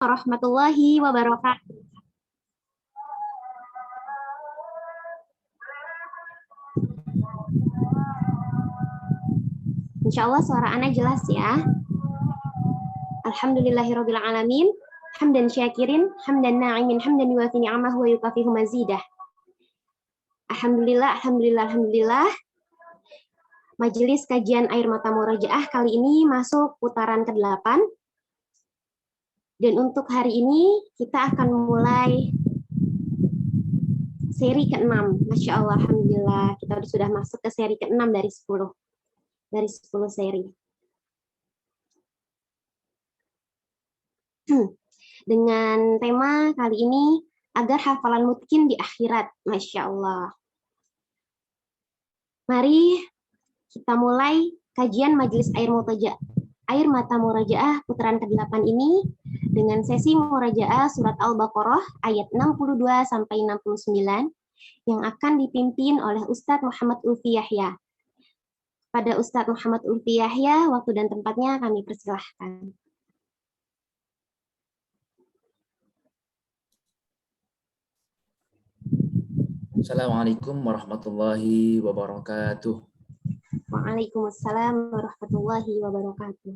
warahmatullahi wabarakatuh. Insya Allah suara Ana jelas ya. Alhamdulillahirabbil alamin. Hamdan syakirin, hamdan na'imin, hamdan yuwafi ni'amahu wa yukafihu mazidah. Alhamdulillah, alhamdulillah, alhamdulillah. Majelis kajian air mata murojaah kali ini masuk putaran ke-8. Dan untuk hari ini kita akan mulai seri ke-6. Masya Allah, alhamdulillah. Kita sudah masuk ke seri ke-6 dari 10. Dari 10 seri. Dengan tema kali ini, agar hafalan mungkin di akhirat. Masya Allah. Mari kita mulai kajian Majelis Air Mata Murojaah putaran ke-8 ini dengan sesi murojaah surat Al-Baqarah ayat 62 sampai 69 yang akan dipimpin oleh Ustadz Muhammad Ulfi Yahya. Pada Ustadz Muhammad Ulfi Yahya, waktu dan tempatnya kami persilahkan. Assalamualaikum warahmatullahi wabarakatuh. Waalaikumsalam warahmatullahi wabarakatuh.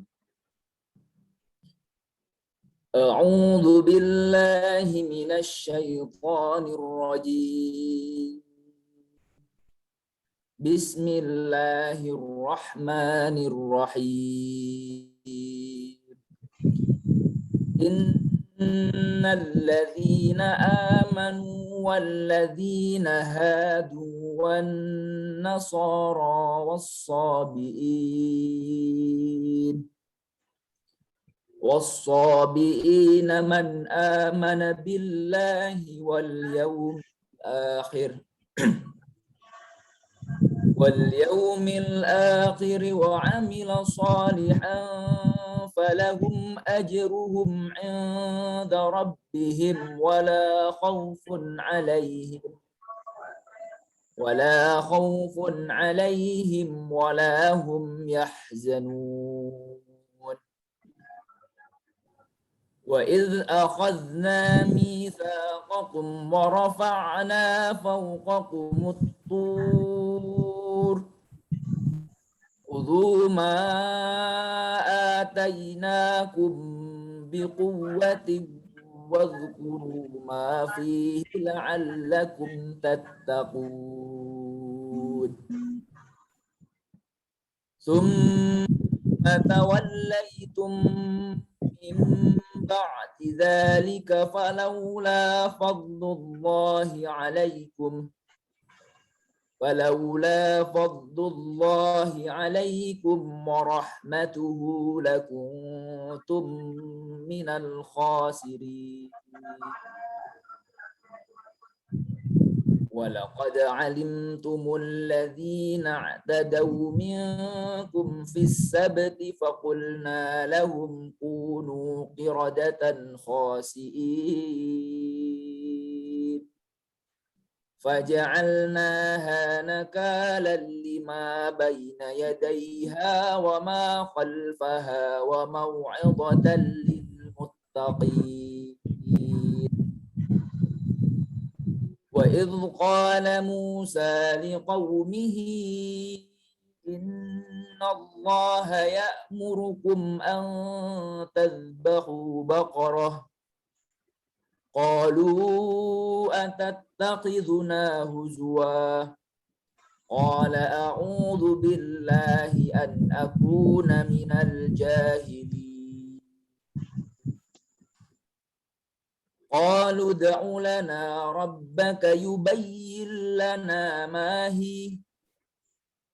A'udzu billahi minasy syaithanir rajim. Bismillahirrahmanirrahim. Innal ladzina amanu walladzina hadu wan nasara was-sabiin man amana billahi wal yawmil akhir wa amila salihan falahum ajruhum 'inda rabbihim wala khawfun 'alaihim wala hum yahzanun. Wa idh akhadna mitsaqakum wa rafa'na fawqakumut tur khudhu ma atainakum biquwwatin wadhkuru ma fihi la'allakum tattaqun. Summa tawallaytum min ba'di dzalika falawla fadlullahi 'alaikum wa rahmatuhu lakuntum minal khasirin. وَلَقَدْ عَلِمْتُمُ الَّذِينَ اعْتَدَوْا مِنكُمْ فِي السَّبْتِ فَقُلْنَا لَهُمْ كُونُوا قِرَدَةً خَاسِئِينَ فَجَعَلْنَاهَا نَكَالًا لِمَا بَيْنَ يَدَيْهَا وَمَا خَلْفَهَا وَمَوْعِظَةً لِلْمُتَّقِينَ. وَإِذْ قَالَ مُوسَى لِقَوْمِهِ إِنَّ اللَّهَ يَأْمُرُكُمْ أَن تَذْبَحُوا بَقَرَةً قَالُوا أَتَتَّخِذُنَا هُزُوًا قَالَ أَعُوذُ بِاللَّهِ أَنْ أَكُونَ مِنَ الْجَاهِلِينَ. قالوا ادع لنا ربك يبين لنا ما هي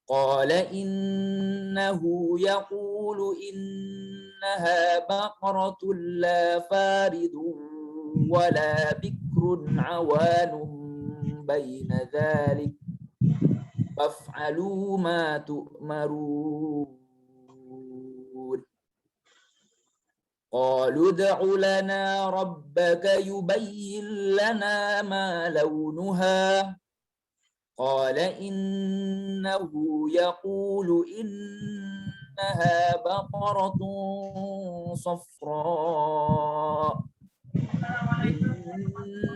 قال إنه يقول إنها بقرة لا فارض ولا بكر عوان بين ذلك فافعلوا ما تؤمرون. قالوا ادع لنا ربك يبين لنا ما لونها قال إنه يقول إنها بقرة صفراء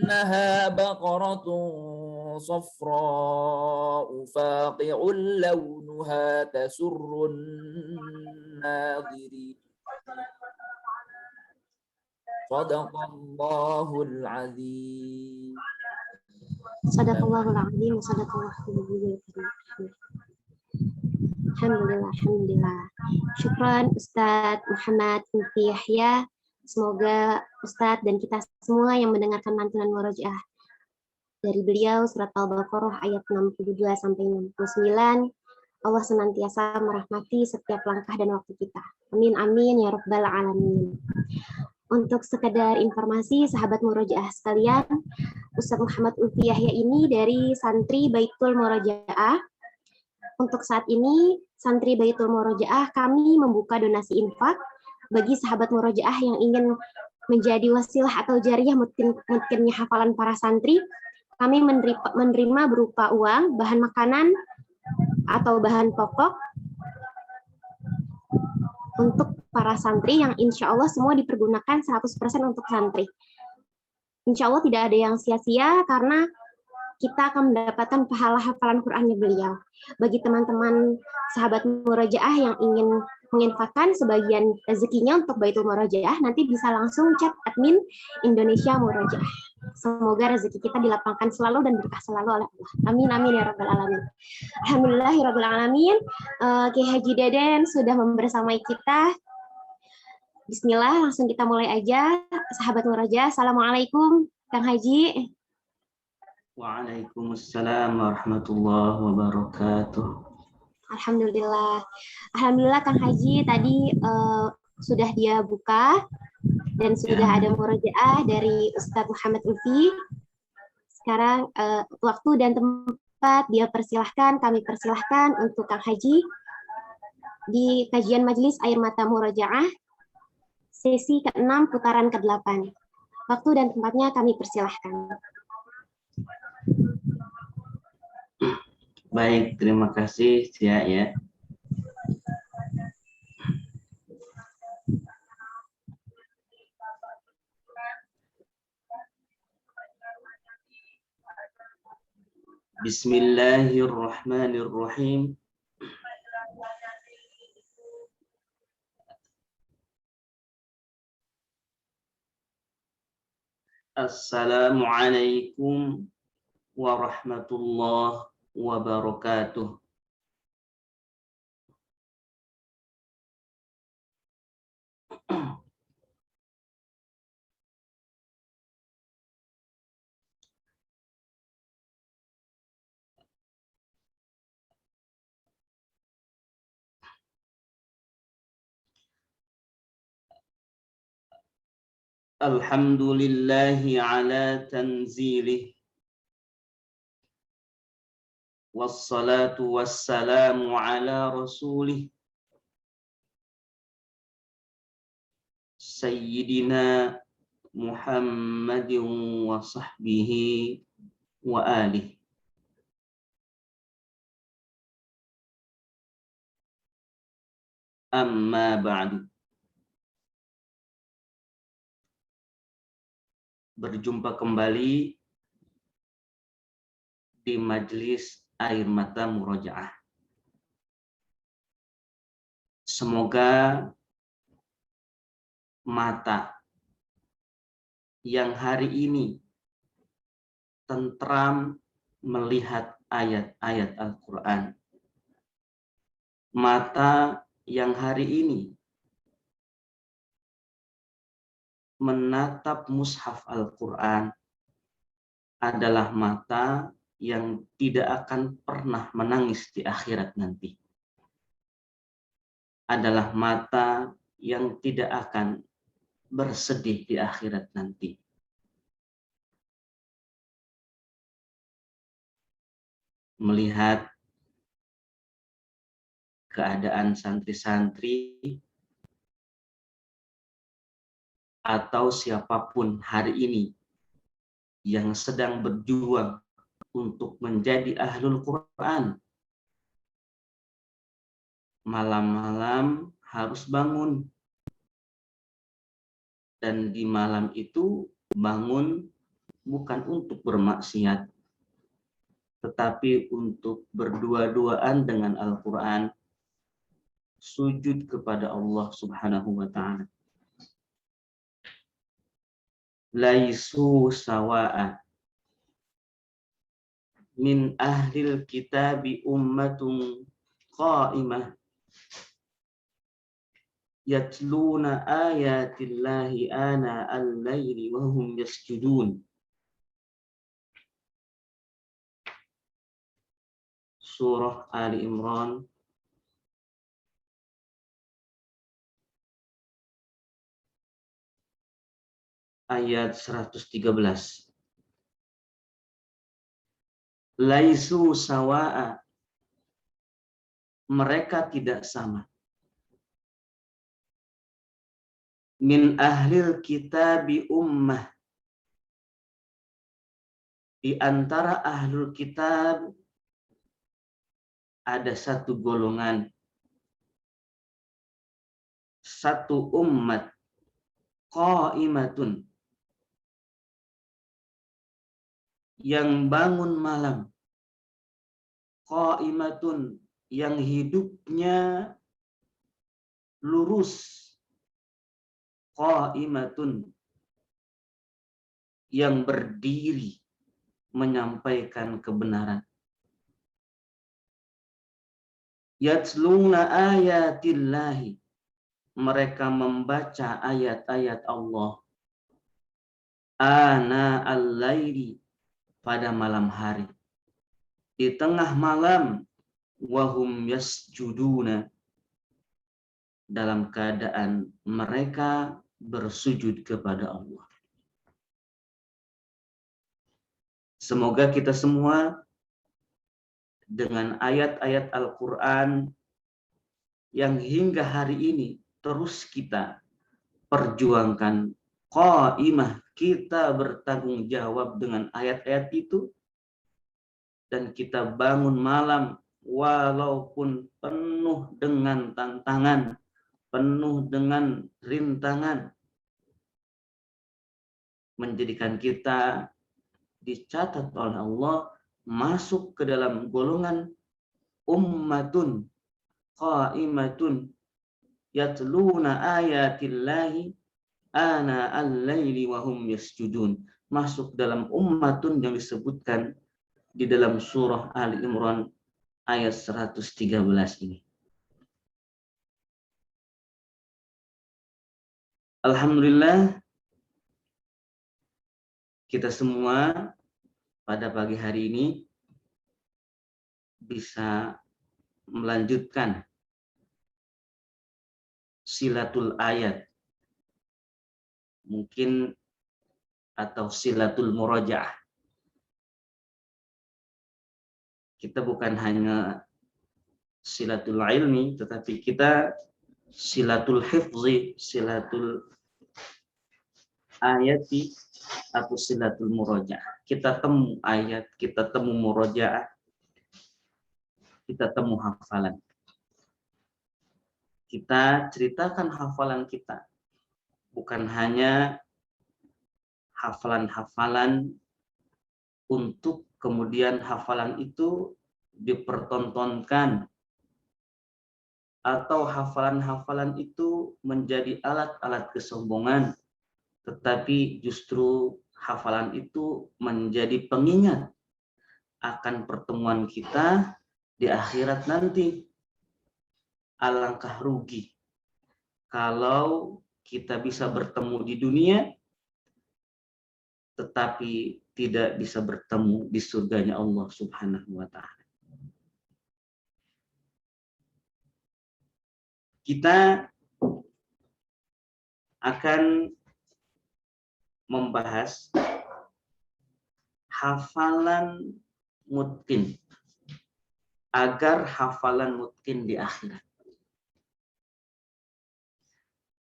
كأنها بقرة صفراء فاقع لونها تسر الناظرين صدق الله العظيم. Sadaqallahul azim wa sadaqallahu nabiyul karim. Alhamdulillah, alhamdulillah. Syukran Ustadz Muhammad Lutfi Yahya. Semoga Ustadz dan kita semua yang mendengarkan lantunan murojaah dari beliau surat Al-Baqarah ayat 62 sampai 69, Allah senantiasa merahmati setiap langkah dan waktu kita. Amin amin ya rabbal alamin. Untuk sekedar informasi sahabat murojaah sekalian, Ustadz Muhammad Lutfi Yahya ini dari santri Baitul Murojaah. Untuk saat ini, santri Baitul Murojaah kami membuka donasi infak bagi sahabat murojaah yang ingin menjadi wasilah atau jariah mungkinnya hafalan para santri. Kami menerima berupa uang, bahan makanan, atau bahan pokok untuk para santri yang insya Allah semua dipergunakan 100% untuk santri. Insya Allah tidak ada yang sia-sia karena kita akan mendapatkan pahala hafalan Qur'annya beliau. Bagi teman-teman sahabat murojaah yang ingin menginfakkan sebagian rezekinya untuk Baitul Murojaah, nanti bisa langsung chat admin Indonesia Murojaah. Semoga rezeki kita dilapangkan selalu dan berkah selalu oleh Allah. Amin amin ya rabbal alamin. Alhamdulillahirabbil alamin. Kiai Haji Deden sudah membersamai kita. Bismillah, langsung kita mulai aja. Sahabat Murojaah, Assalamualaikum Kang Haji. Waalaikumsalam warahmatullahi wabarakatuh. Alhamdulillah. Alhamdulillah Kang Haji tadi sudah dia buka dan sudah ada murojaah dari Ustadz Muhammad Lutfi. Sekarang waktu dan tempat dia persilahkan, kami persilahkan untuk Kang Haji di kajian Majelis Air Mata Murojaah sesi ke-6 putaran ke-8. Waktu dan tempatnya kami persilahkan. Baik, terima kasih Cia ya. Bismillahirrahmanirrahim. Assalamualaikum warahmatullahi wabarakatuh. Alhamdulillahi ala tanzilih. Wassalatu wassalamu ala rasulih. Sayyidina Muhammadin wa sahbihi wa alihi. Amma ba'du. Berjumpa kembali di Majelis Air Mata Murojaah. Semoga mata yang hari ini tentram melihat ayat-ayat Al-Quran, mata yang hari ini menatap mushaf Al-Quran adalah mata yang tidak akan pernah menangis di akhirat nanti. Adalah mata yang tidak akan bersedih di akhirat nanti. Melihat keadaan santri-santri atau siapapun hari ini yang sedang berjuang untuk menjadi ahlul Quran, malam-malam harus bangun, dan di malam itu bangun bukan untuk bermaksiat, tetapi untuk berdua-duaan dengan Al-Quran, sujud kepada Allah Subhanahu wa Ta'ala. Laisu sawa'a min ahlil kitabi ummatun qa'imah yatluna ayatillahi ana al-laili wa hum yasjudun. Surah Ali Imran ayat 113. Laisu sawa'a, mereka tidak sama. Min ahlil kitabi ummah, di antara ahlul kitab ada satu golongan, satu umat, qaimatun, yang bangun malam, qaimatun, yang hidupnya lurus, qaimatun, yang berdiri menyampaikan kebenaran. Yatluna ayatillahi, mereka membaca ayat-ayat Allah. Ana al-laili, pada malam hari. Di tengah malam, wahum yasjuduna, dalam keadaan mereka bersujud kepada Allah. Semoga kita semua dengan ayat-ayat Al-Quran yang hingga hari ini terus kita perjuangkan, qaimah, kita bertanggung jawab dengan ayat-ayat itu, dan kita bangun malam walaupun penuh dengan tantangan, penuh dengan rintangan, menjadikan kita dicatat oleh Allah masuk ke dalam golongan ummatun qaimatun yatluna ayatillahi ana al-laili wa hum yasjudun, masuk dalam ummatun yang disebutkan di dalam surah Ali Imran ayat 113 ini. Alhamdulillah, kita semua pada pagi hari ini bisa melanjutkan silatul ayat, mungkin, atau silatul murajaah. Kita bukan hanya silatul ilmi, tetapi kita silatul hifzi, silatul ayati, atau silatul murajaah. Kita temu ayat, kita temu murajaah, kita temu hafalan. Kita ceritakan hafalan kita, bukan hanya hafalan-hafalan untuk kemudian hafalan itu dipertontonkan, atau hafalan-hafalan itu menjadi alat-alat kesombongan, tetapi justru hafalan itu menjadi pengingat akan pertemuan kita di akhirat nanti. Alangkah rugi kalau kita bisa bertemu di dunia tetapi tidak bisa bertemu di surganya Allah Subhanahu wa Ta'ala. Kita akan membahas hafalan mutqin, agar hafalan mutqin di akhirat.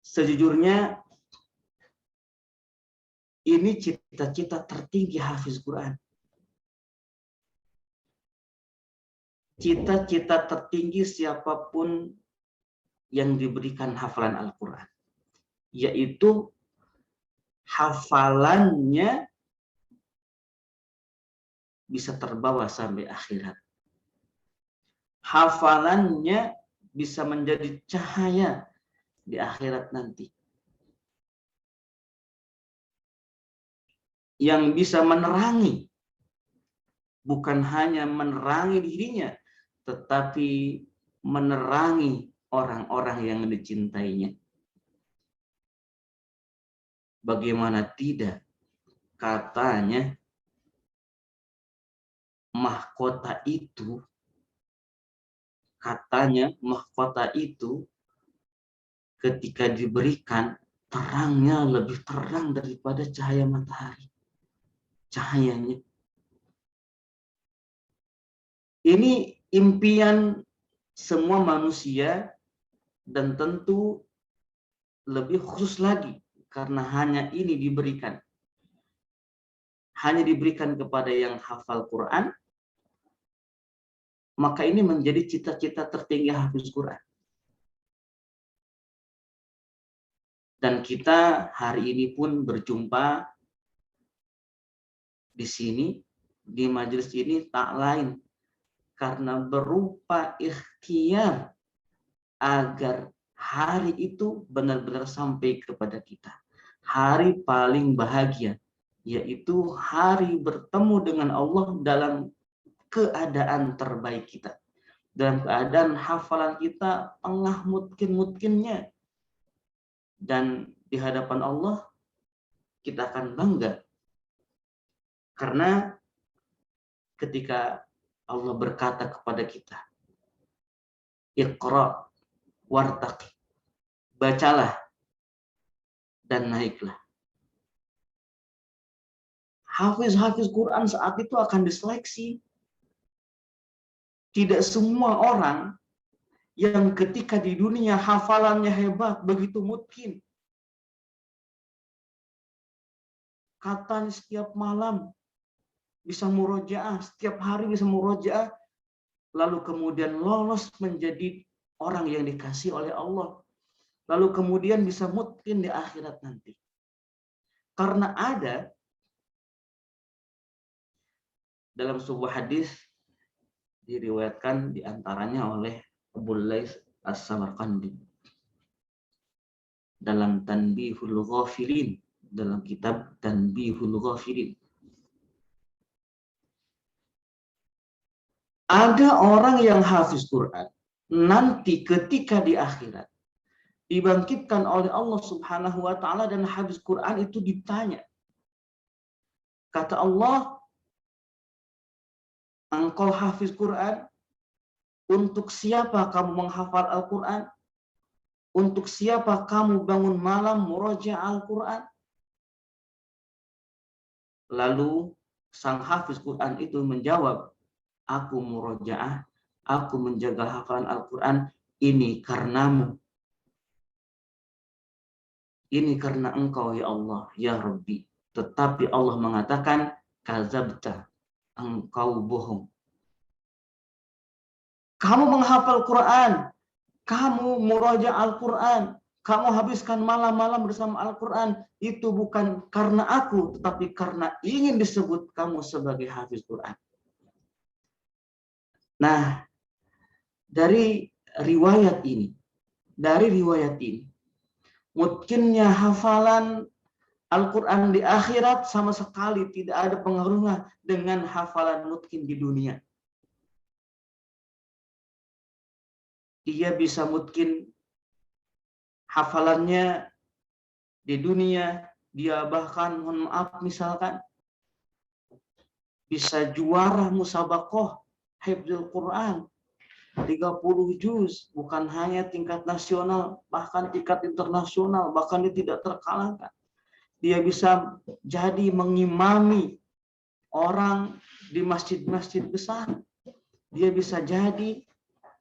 Sejujurnya ini cita-cita tertinggi hafiz Quran. Cita-cita tertinggi siapapun yang diberikan hafalan Al-Quran, yaitu hafalannya bisa terbawa sampai akhirat. Hafalannya bisa menjadi cahaya di akhirat nanti, yang bisa menerangi, bukan hanya menerangi dirinya, tetapi menerangi orang-orang yang dicintainya. Bagaimana tidak, katanya mahkota itu ketika diberikan, terangnya lebih terang daripada cahaya matahari. Cahayanya. Ini impian semua manusia, dan tentu lebih khusus lagi karena hanya ini diberikan. Hanya diberikan kepada yang hafal Quran, maka ini menjadi cita-cita tertinggi hafiz Quran. Dan kita hari ini pun berjumpa di sini, di majelis ini tak lain karena berupa ikhtiar agar hari itu benar-benar sampai kepada kita. Hari paling bahagia, yaitu hari bertemu dengan Allah dalam keadaan terbaik kita. Dalam keadaan hafalan kita tengah mungkin-mungkinnya. Dan di hadapan Allah kita akan bangga. Karena ketika Allah berkata kepada kita, Iqra wartaqi, bacalah dan naiklah. Hafiz-hafiz Quran saat itu akan diseleksi. Tidak semua orang yang ketika di dunia hafalannya hebat, begitu mungkin. Katanya setiap malam bisa murojaah, setiap hari bisa murojaah, lalu kemudian lolos menjadi orang yang dikasih oleh Allah. Lalu kemudian bisa mungkin di akhirat nanti. Karena ada dalam sebuah hadis diriwayatkan diantaranya oleh Abu Lais As-Samarqandi dalam Tanbihul Ghafilin, dalam kitab Tanbihul Ghafilin. Ada orang yang hafiz Quran, nanti ketika di akhirat dibangkitkan oleh Allah Subhanahu wa taala dan hafiz Quran itu ditanya. Kata Allah, engkau hafiz Quran, untuk siapa kamu menghafal Al-Quran? Untuk siapa kamu bangun malam murojaah Al-Quran? Lalu sang hafiz Quran itu menjawab, aku murojaah, aku menjaga hafalan Al-Quran, ini karenamu. Ini karena engkau ya Allah, ya Rabbi. Tetapi Allah mengatakan, kazabta, engkau bohong. Kamu menghafal Quran, kamu murojaah Al-Quran, kamu habiskan malam-malam bersama Al-Quran, itu bukan karena aku, tetapi karena ingin disebut kamu sebagai hafiz Quran. Nah, dari riwayat ini, mungkinnya hafalan Al-Quran di akhirat sama sekali tidak ada pengaruhnya dengan hafalan mungkin di dunia. Dia bisa mungkin hafalannya di dunia, dia bahkan, mohon maaf misalkan, bisa juara musabaqah hifdzul Quran 30 juz, bukan hanya tingkat nasional, bahkan tingkat internasional, bahkan dia tidak terkalahkan. Dia bisa jadi mengimami orang di masjid-masjid besar. Dia bisa jadi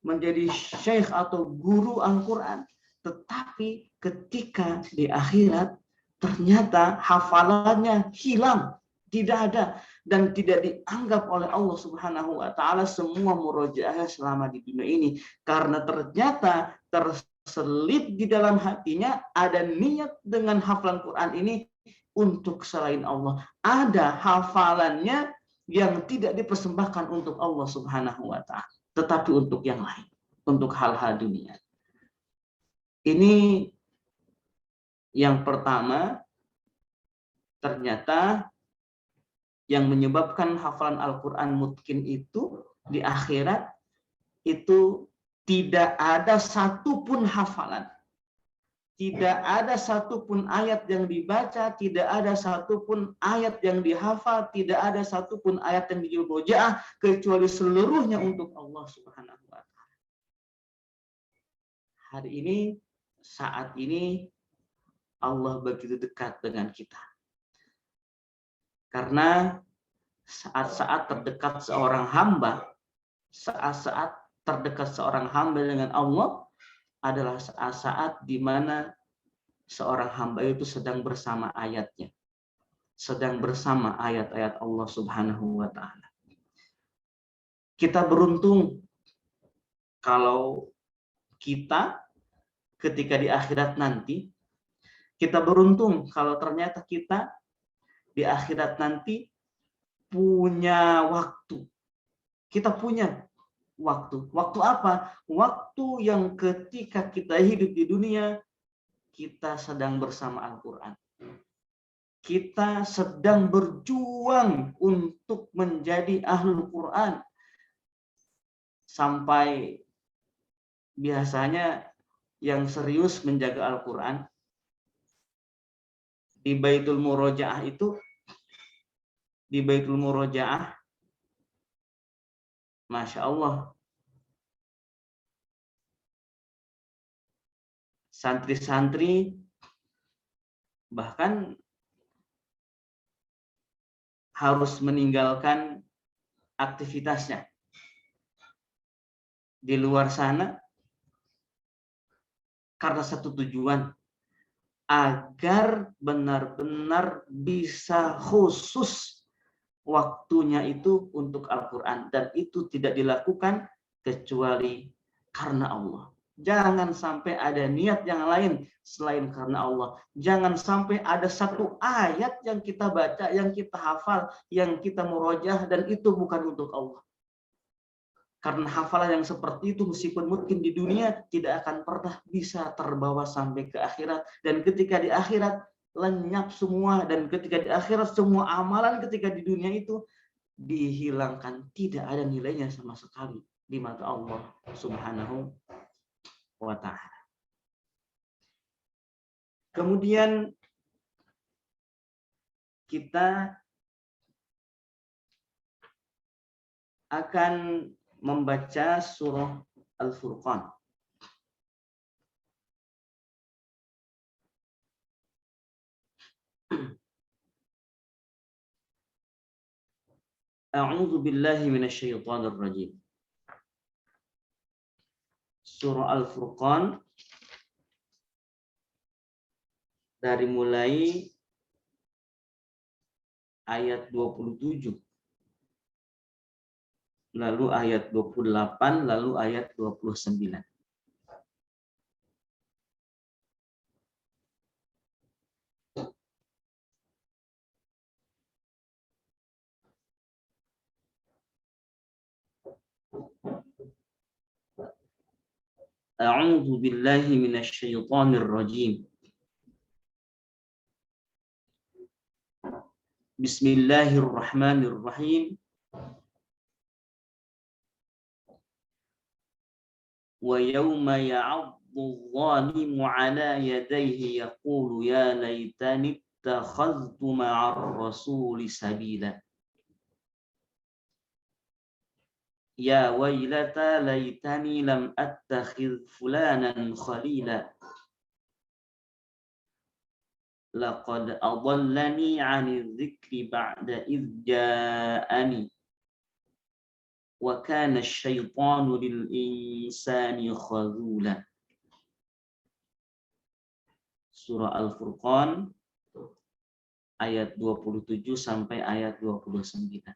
menjadi syekh atau guru Al-Quran. Tetapi ketika di akhirat ternyata hafalannya hilang, tidak ada, dan tidak dianggap oleh Allah Subhanahu wa taala semua murojaah selama di dunia ini, karena ternyata terselip di dalam hatinya ada niat dengan hafalan Quran ini untuk selain Allah. Ada hafalannya yang tidak dipersembahkan untuk Allah Subhanahu wa taala, tetapi untuk yang lain, untuk hal-hal dunia. Ini yang pertama, ternyata yang menyebabkan hafalan Al-Qur'an mungkin itu di akhirat itu tidak ada satupun hafalan. Tidak ada satupun ayat yang dibaca, tidak ada satupun ayat yang dihafal, tidak ada satupun ayat yang dimurojaah kecuali seluruhnya untuk Allah Subhanahu wa taala. Hari ini, saat ini Allah begitu dekat dengan kita. Karena saat-saat terdekat seorang hamba, saat-saat terdekat seorang hamba dengan Allah adalah saat-saat di mana seorang hamba itu sedang bersama ayatnya, sedang bersama ayat-ayat Allah Subhanahu wa taala. Kita beruntung kalau kita ketika di akhirat nanti, kita beruntung kalau ternyata kita di akhirat nanti punya waktu. Kita punya waktu. Waktu apa? Waktu yang ketika kita hidup di dunia, kita sedang bersama Al-Quran. Kita sedang berjuang untuk menjadi Ahlul Quran. Sampai biasanya yang serius menjaga Al-Quran, di Baitul Murojaah itu, di Baitul Murojaah, Masya Allah, santri-santri bahkan harus meninggalkan aktivitasnya di luar sana karena satu tujuan, agar benar-benar bisa khusus waktunya itu untuk Al-Quran, dan itu tidak dilakukan kecuali karena Allah. Jangan sampai ada niat yang lain selain karena Allah. Jangan sampai ada satu ayat yang kita baca, yang kita hafal, yang kita murojaah, dan itu bukan untuk Allah. Karena hafalan yang seperti itu meskipun mungkin di dunia tidak akan pernah bisa terbawa sampai ke akhirat. Dan ketika di akhirat lenyap semua, dan ketika di akhirat semua amalan ketika di dunia itu dihilangkan, tidak ada nilainya sama sekali di mata Allah Subhanahu wa ta'ala. Kemudian kita akan membaca surah Al-Furqan. A'udzu billahi minasyaitonir rajim. Surah Al-Furqan dari mulai ayat 27, lalu ayat 28, lalu ayat 29. A'udzu billahi minasyaitonir rajim. Bismillahirrahmanirrahim. Wa yawma ya'addu adh-dhalimu 'ala yadayhi yaqulu ya laitani ittakhadhtu ma'ar rasuli sabila. Ya wailata laitani lam attakhidh fulanan khalila. Laqad adallani 'ani dzikri ba'da idh ja'ani. Wa kana asy-syaitanu lil insani khazula. Surah Al-Furqan ayat 27 sampai ayat 29.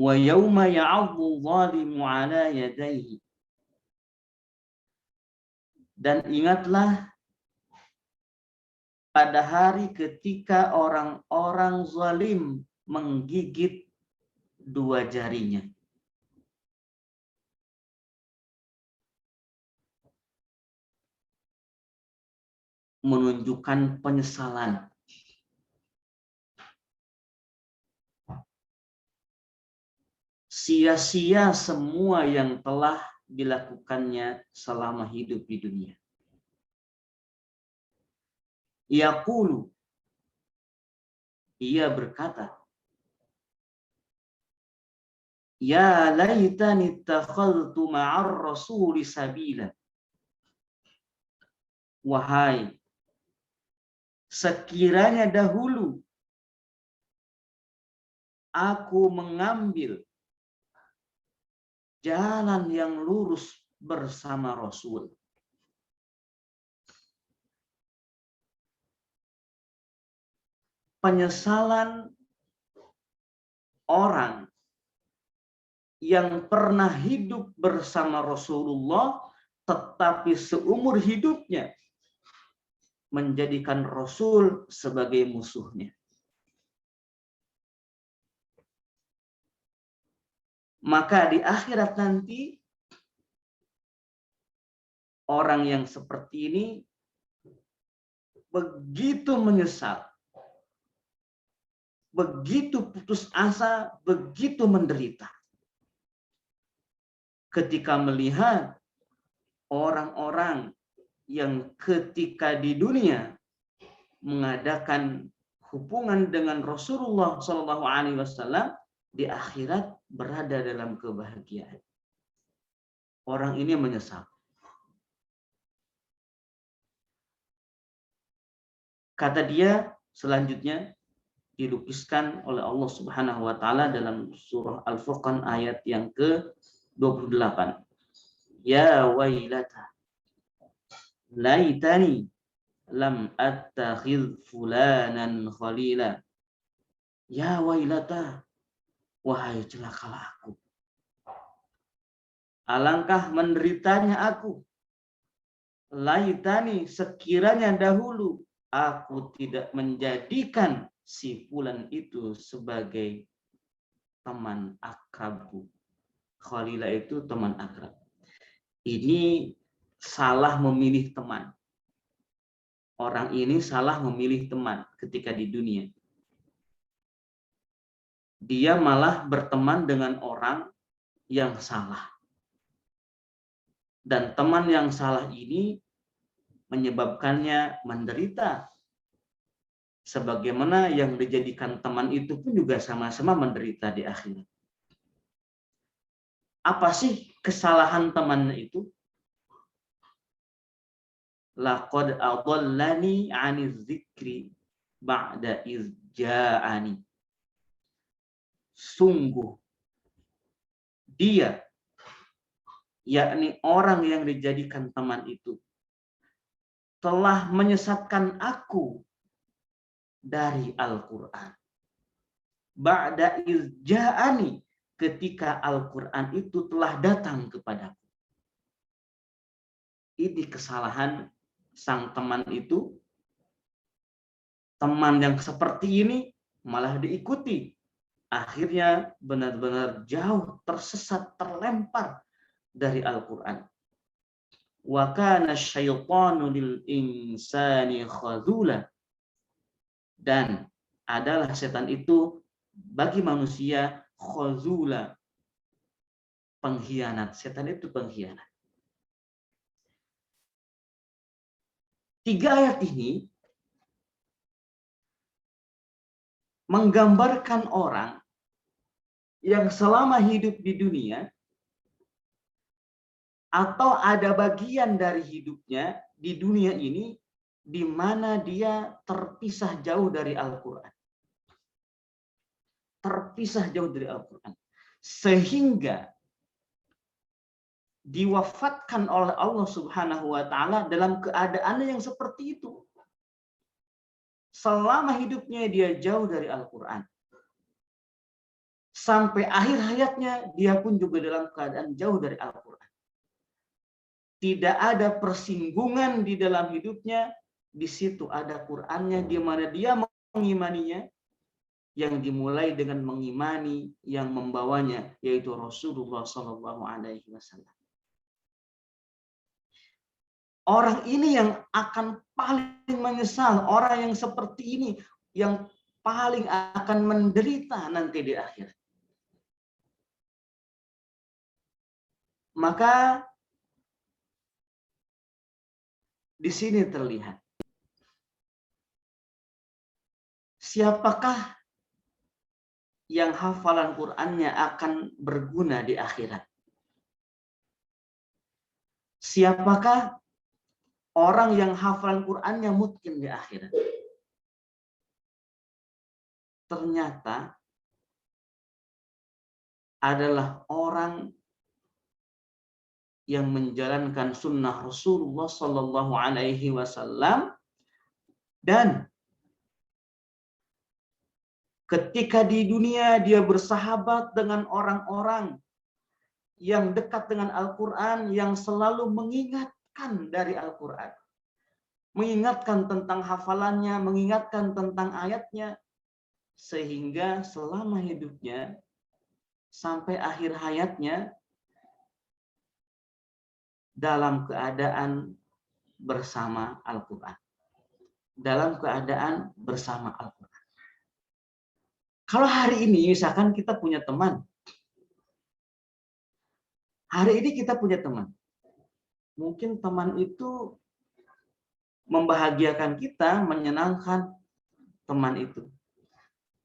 Wa yauma ya'addu dhalimu 'ala yadayhi. Dan ingatlah pada hari ketika orang-orang zalim menggigit dua jarinya. Menunjukkan penyesalan. Sia-sia semua yang telah dilakukannya selama hidup di dunia. Yaqulu, ia berkata, ya laitani ittakhadhtu ma'ar rasuli sabila. Wahai, sekiranya dahulu aku mengambil jalan yang lurus bersama Rasul. Penyesalan orang yang pernah hidup bersama Rasulullah tetapi seumur hidupnya menjadikan Rasul sebagai musuhnya. Maka di akhirat nanti orang yang seperti ini begitu menyesal, begitu putus asa, begitu menderita ketika melihat orang-orang yang ketika di dunia mengadakan hubungan dengan Rasulullah SAW di akhirat berada dalam kebahagiaan. Orang ini menyesal. Kata dia selanjutnya dilukiskan oleh Allah Subhanahu wa taala dalam surah Al-Furqan ayat yang ke-28. Ya wailata laitani lam attakhidh fulanan khalila. Ya wailata, wahai celakalah aku. Alangkah menderitanya aku. Laitani, sekiranya dahulu aku tidak menjadikan si fulan itu sebagai teman akrabku. Khalila itu teman akrab. Ini salah memilih teman. Orang ini salah memilih teman ketika di dunia. Dia malah berteman dengan orang yang salah. Dan teman yang salah ini menyebabkannya menderita. Sebagaimana yang dijadikan teman itu pun juga sama-sama menderita di akhirat. Apa sih kesalahan temannya itu? Laqad adallani 'aniz zikri ba'da iz ja'ani. Sungguh dia, yakni orang yang dijadikan teman itu, telah menyesatkan aku dari Al-Quran. Ba'da iz ja'ani, ketika Al-Quran itu telah datang kepadaku. Ini kesalahan sang teman itu. Teman yang seperti ini malah diikuti. Akhirnya benar-benar jauh, tersesat, terlempar dari Al-Quran. Wa kana syaitanu lil insani khadula. Dan adalah setan itu bagi manusia khazula, pengkhianat. Setan itu pengkhianat. 3 ayat ini menggambarkan orang yang selama hidup di dunia atau ada bagian dari hidupnya di dunia ini di mana dia terpisah jauh dari Al-Quran. Terpisah jauh dari Al-Quran. Sehingga diwafatkan oleh Allah Subhanahu wa taala dalam keadaan yang seperti itu. Selama hidupnya dia jauh dari Al-Quran. Sampai akhir hayatnya dia pun juga dalam keadaan jauh dari Al-Quran. Tidak ada persinggungan di dalam hidupnya di situ ada Qur'annya, di mana dia mengimaninya, yang dimulai dengan mengimani yang membawanya, yaitu Rasulullah Shallallahu Alaihi Wasallam. Orang ini yang akan paling menyesal, orang yang seperti ini yang paling akan menderita nanti di akhirat. Maka di sini terlihat siapakah yang hafalan Qur'annya akan berguna di akhirat. Siapakah orang yang hafalan Qur'annya mungkin di akhirat. Ternyata adalah orang yang menjalankan sunnah Rasulullah Sallallahu Alaihi Wasallam, dan ketika di dunia dia bersahabat dengan orang-orang yang dekat dengan Al-Quran, yang selalu mengingatkan dari Al-Quran, mengingatkan tentang hafalannya, mengingatkan tentang ayatnya, sehingga selama hidupnya sampai akhir hayatnya dalam keadaan bersama Al-Quran. Dalam keadaan bersama Al-Quran. Kalau hari ini misalkan kita punya teman. Hari ini kita punya teman. Mungkin teman itu membahagiakan kita, menyenangkan teman itu.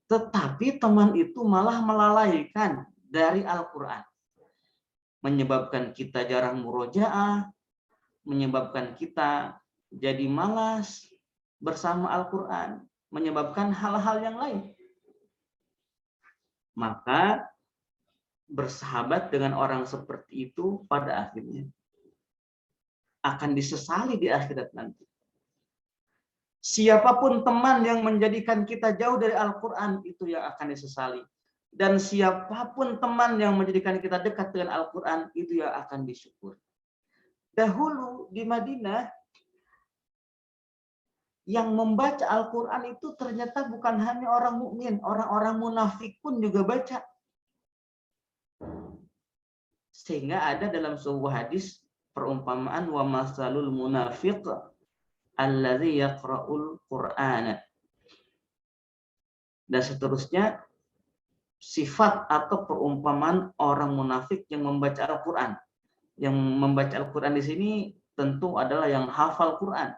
Tetapi teman itu malah melalaikan dari Al-Quran. Menyebabkan kita jarang murojaah, menyebabkan kita jadi malas bersama Al-Quran, menyebabkan hal-hal yang lain. Maka bersahabat dengan orang seperti itu pada akhirnya akan disesali di akhirat nanti. Siapapun teman yang menjadikan kita jauh dari Al-Quran, itu yang akan disesali. Dan siapapun teman yang menjadikan kita dekat dengan Al-Quran, itu yang akan disyukur. Dahulu di Madinah, yang membaca Al-Quran itu ternyata bukan hanya orang mukmin, orang-orang munafik pun juga baca. Sehingga ada dalam sebuah hadis perumpamaan wa masalul munafiq alladzi yaqra'ul Qur'ana. Dan seterusnya, sifat atau perumpamaan orang munafik yang membaca Al-Quran. Yang membaca Al-Quran di sini tentu adalah yang hafal Quran.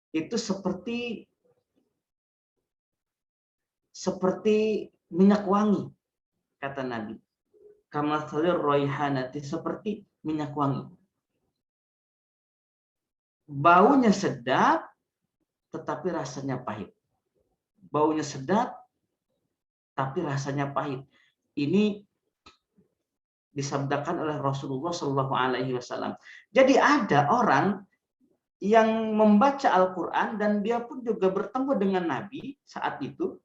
Itu seperti minyak wangi, kata Nabi. Kamathalir raihanati, seperti minyak wangi. Baunya sedap, tetapi rasanya pahit. Baunya sedap, tapi rasanya pahit. Ini disabdakan oleh Rasulullah Shallallahu Alaihi Wasallam. Jadi ada orang yang membaca Al-Quran dan dia pun juga bertemu dengan Nabi saat itu,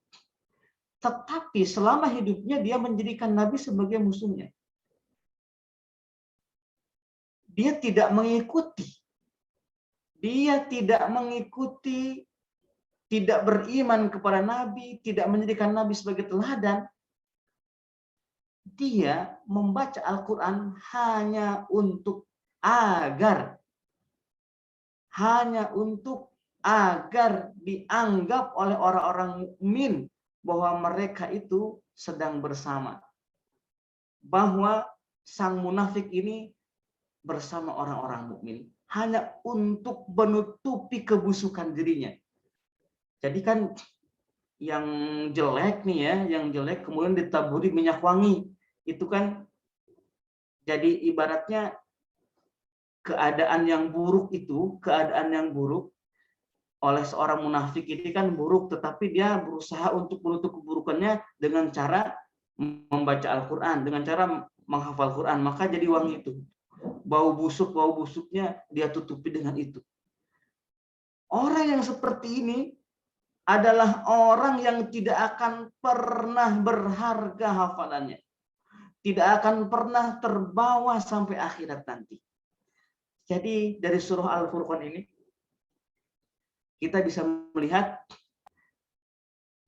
tetapi selama hidupnya dia menjadikan Nabi sebagai musuhnya. Dia tidak mengikuti. Dia tidak mengikuti, tidak beriman kepada Nabi, tidak menjadikan Nabi sebagai teladan. Dia membaca Al-Quran hanya untuk agar dianggap oleh orang-orang mukmin bahwa mereka itu sedang bersama. Bahwa sang munafik ini bersama orang-orang mukmin hanya untuk menutupi kebusukan dirinya. Jadi kan yang jelek nih ya, yang jelek kemudian ditaburi minyak wangi. Itu kan jadi ibaratnya keadaan yang buruk oleh seorang munafik ini kan buruk, tetapi dia berusaha untuk menutup keburukannya dengan cara membaca Al-Quran, dengan cara menghafal Quran, maka jadi wangi itu. Bau busuknya dia tutupi dengan itu. Orang yang seperti ini adalah orang yang tidak akan pernah berharga hafalannya. Tidak akan pernah terbawa sampai akhirat nanti. Jadi dari surah Al-Furqan ini kita bisa melihat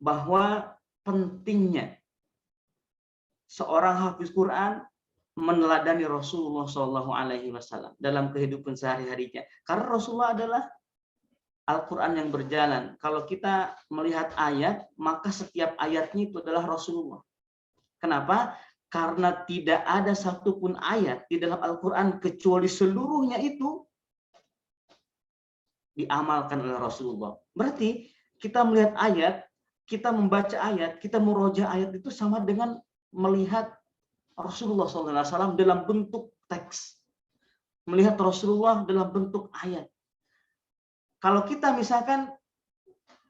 bahwa pentingnya seorang hafiz Quran meneladani Rasulullah SAW dalam kehidupan sehari-harinya. Karena Rasulullah adalah Al-Quran yang berjalan. Kalau kita melihat ayat, maka setiap ayatnya itu adalah Rasulullah. Kenapa? Karena tidak ada satupun ayat di dalam Al-Quran kecuali seluruhnya itu diamalkan oleh Rasulullah. Berarti kita melihat ayat, kita membaca ayat, kita meroja ayat itu sama dengan melihat Rasulullah SAW dalam bentuk teks. Melihat Rasulullah dalam bentuk ayat. Kalau kita misalkan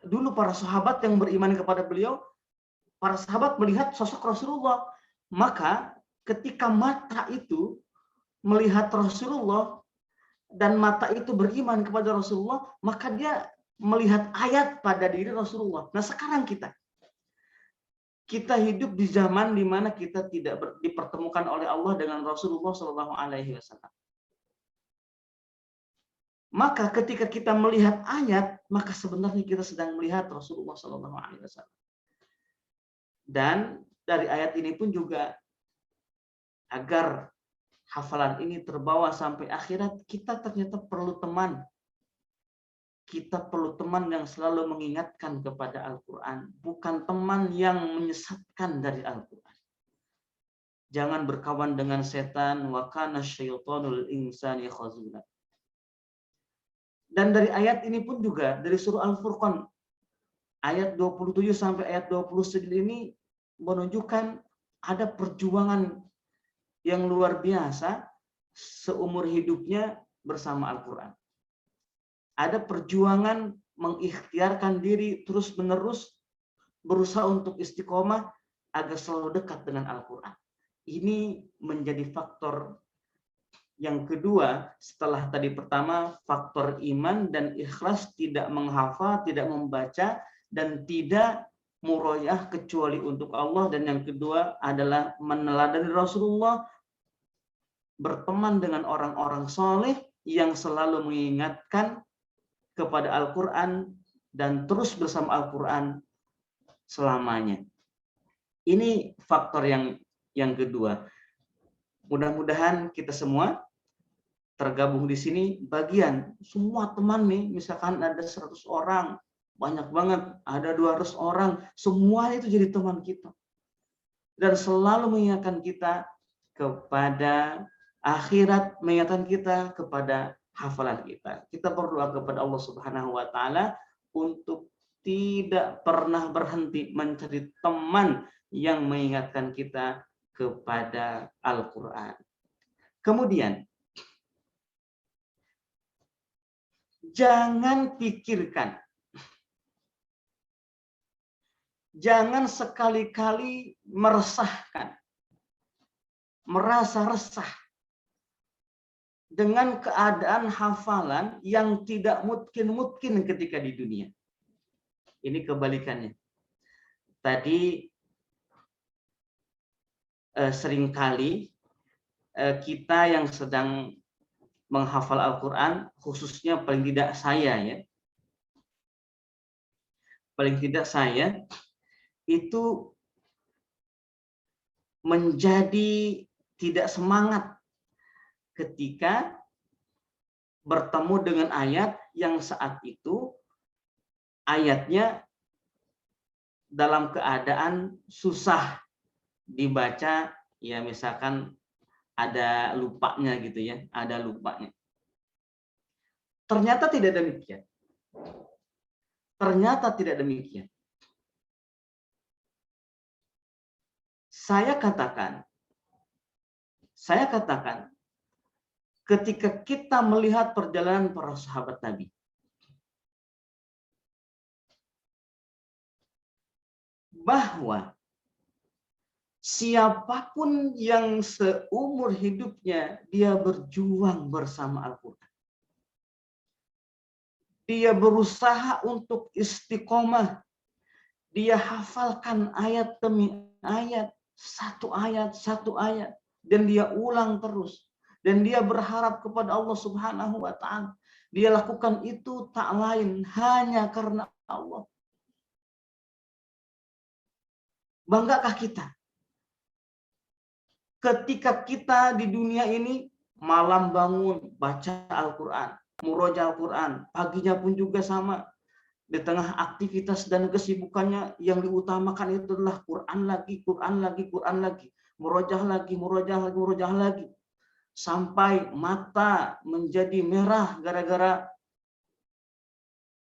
dulu para sahabat yang beriman kepada beliau, para sahabat melihat sosok Rasulullah, maka ketika mata itu melihat Rasulullah dan mata itu beriman kepada Rasulullah, maka dia melihat ayat pada diri Rasulullah. Nah, sekarang kita hidup di zaman di mana kita tidak dipertemukan oleh Allah dengan Rasulullah SAW. Maka ketika kita melihat ayat, maka sebenarnya kita sedang melihat Rasulullah SAW. Dan dari ayat ini pun juga agar hafalan ini terbawa sampai akhirat, kita ternyata perlu teman. Kita perlu teman yang selalu mengingatkan kepada Al-Quran, bukan teman yang menyesatkan dari Al-Quran. Jangan berkawan dengan setan, wa kana syaitonul insani khazula. Dan dari ayat ini pun juga, dari surah Al-Furqan, ayat 27 sampai ayat 29 ini menunjukkan ada perjuangan yang luar biasa seumur hidupnya bersama Al-Quran. Ada perjuangan mengikhtiarkan diri terus-menerus berusaha untuk istiqomah agar selalu dekat dengan Al-Quran. Ini menjadi faktor yang kedua, setelah tadi pertama, faktor iman dan ikhlas, tidak menghafal, tidak membaca, dan tidak muroyah kecuali untuk Allah. Dan yang kedua adalah meneladani Rasulullah, berteman dengan orang-orang soleh yang selalu mengingatkan kepada Al-Quran dan terus bersama Al-Quran selamanya. Ini faktor yang kedua. Mudah-mudahan kita semua tergabung di sini bagian semua teman nih, misalkan ada 100 orang, banyak banget, ada 200 orang, semua itu jadi teman kita. Dan selalu mengingatkan kita kepada akhirat, mengingatkan kita kepada hafalan kita. Kita berdoa kepada Allah Subhanahu wa taala untuk tidak pernah berhenti mencari teman yang mengingatkan kita kepada Al-Quran. Kemudian, jangan pikirkan, jangan sekali-kali meresahkan, merasa resah dengan keadaan hafalan yang tidak mungkin ketika di dunia. Ini kebalikannya. Tadi seringkali kita yang sedang menghafal Al-Quran, khususnya paling tidak saya ya, paling tidak saya itu menjadi tidak semangat ketika bertemu dengan ayat yang saat itu ayatnya dalam keadaan susah dibaca, ya misalkan ada lupanya gitu ya, ada lupanya. Ternyata tidak demikian. Ternyata tidak demikian. Saya katakan, ketika kita melihat perjalanan para sahabat Nabi, bahwa siapapun yang seumur hidupnya dia berjuang bersama Al-Quran, dia berusaha untuk istiqomah, dia hafalkan ayat demi ayat, satu ayat, dan dia ulang terus, dan dia berharap kepada Allah Subhanahu wa taala, Dia lakukan itu tak lain hanya karena Allah. Banggakah kita ketika kita di dunia ini malam bangun baca Al-Quran, murojaah Al-Quran, paginya pun juga sama. Di tengah aktivitas dan kesibukannya yang diutamakan itu adalah Quran lagi, Quran lagi, Quran lagi, murojaah lagi, murojaah lagi, murojaah lagi. Sampai mata menjadi merah gara-gara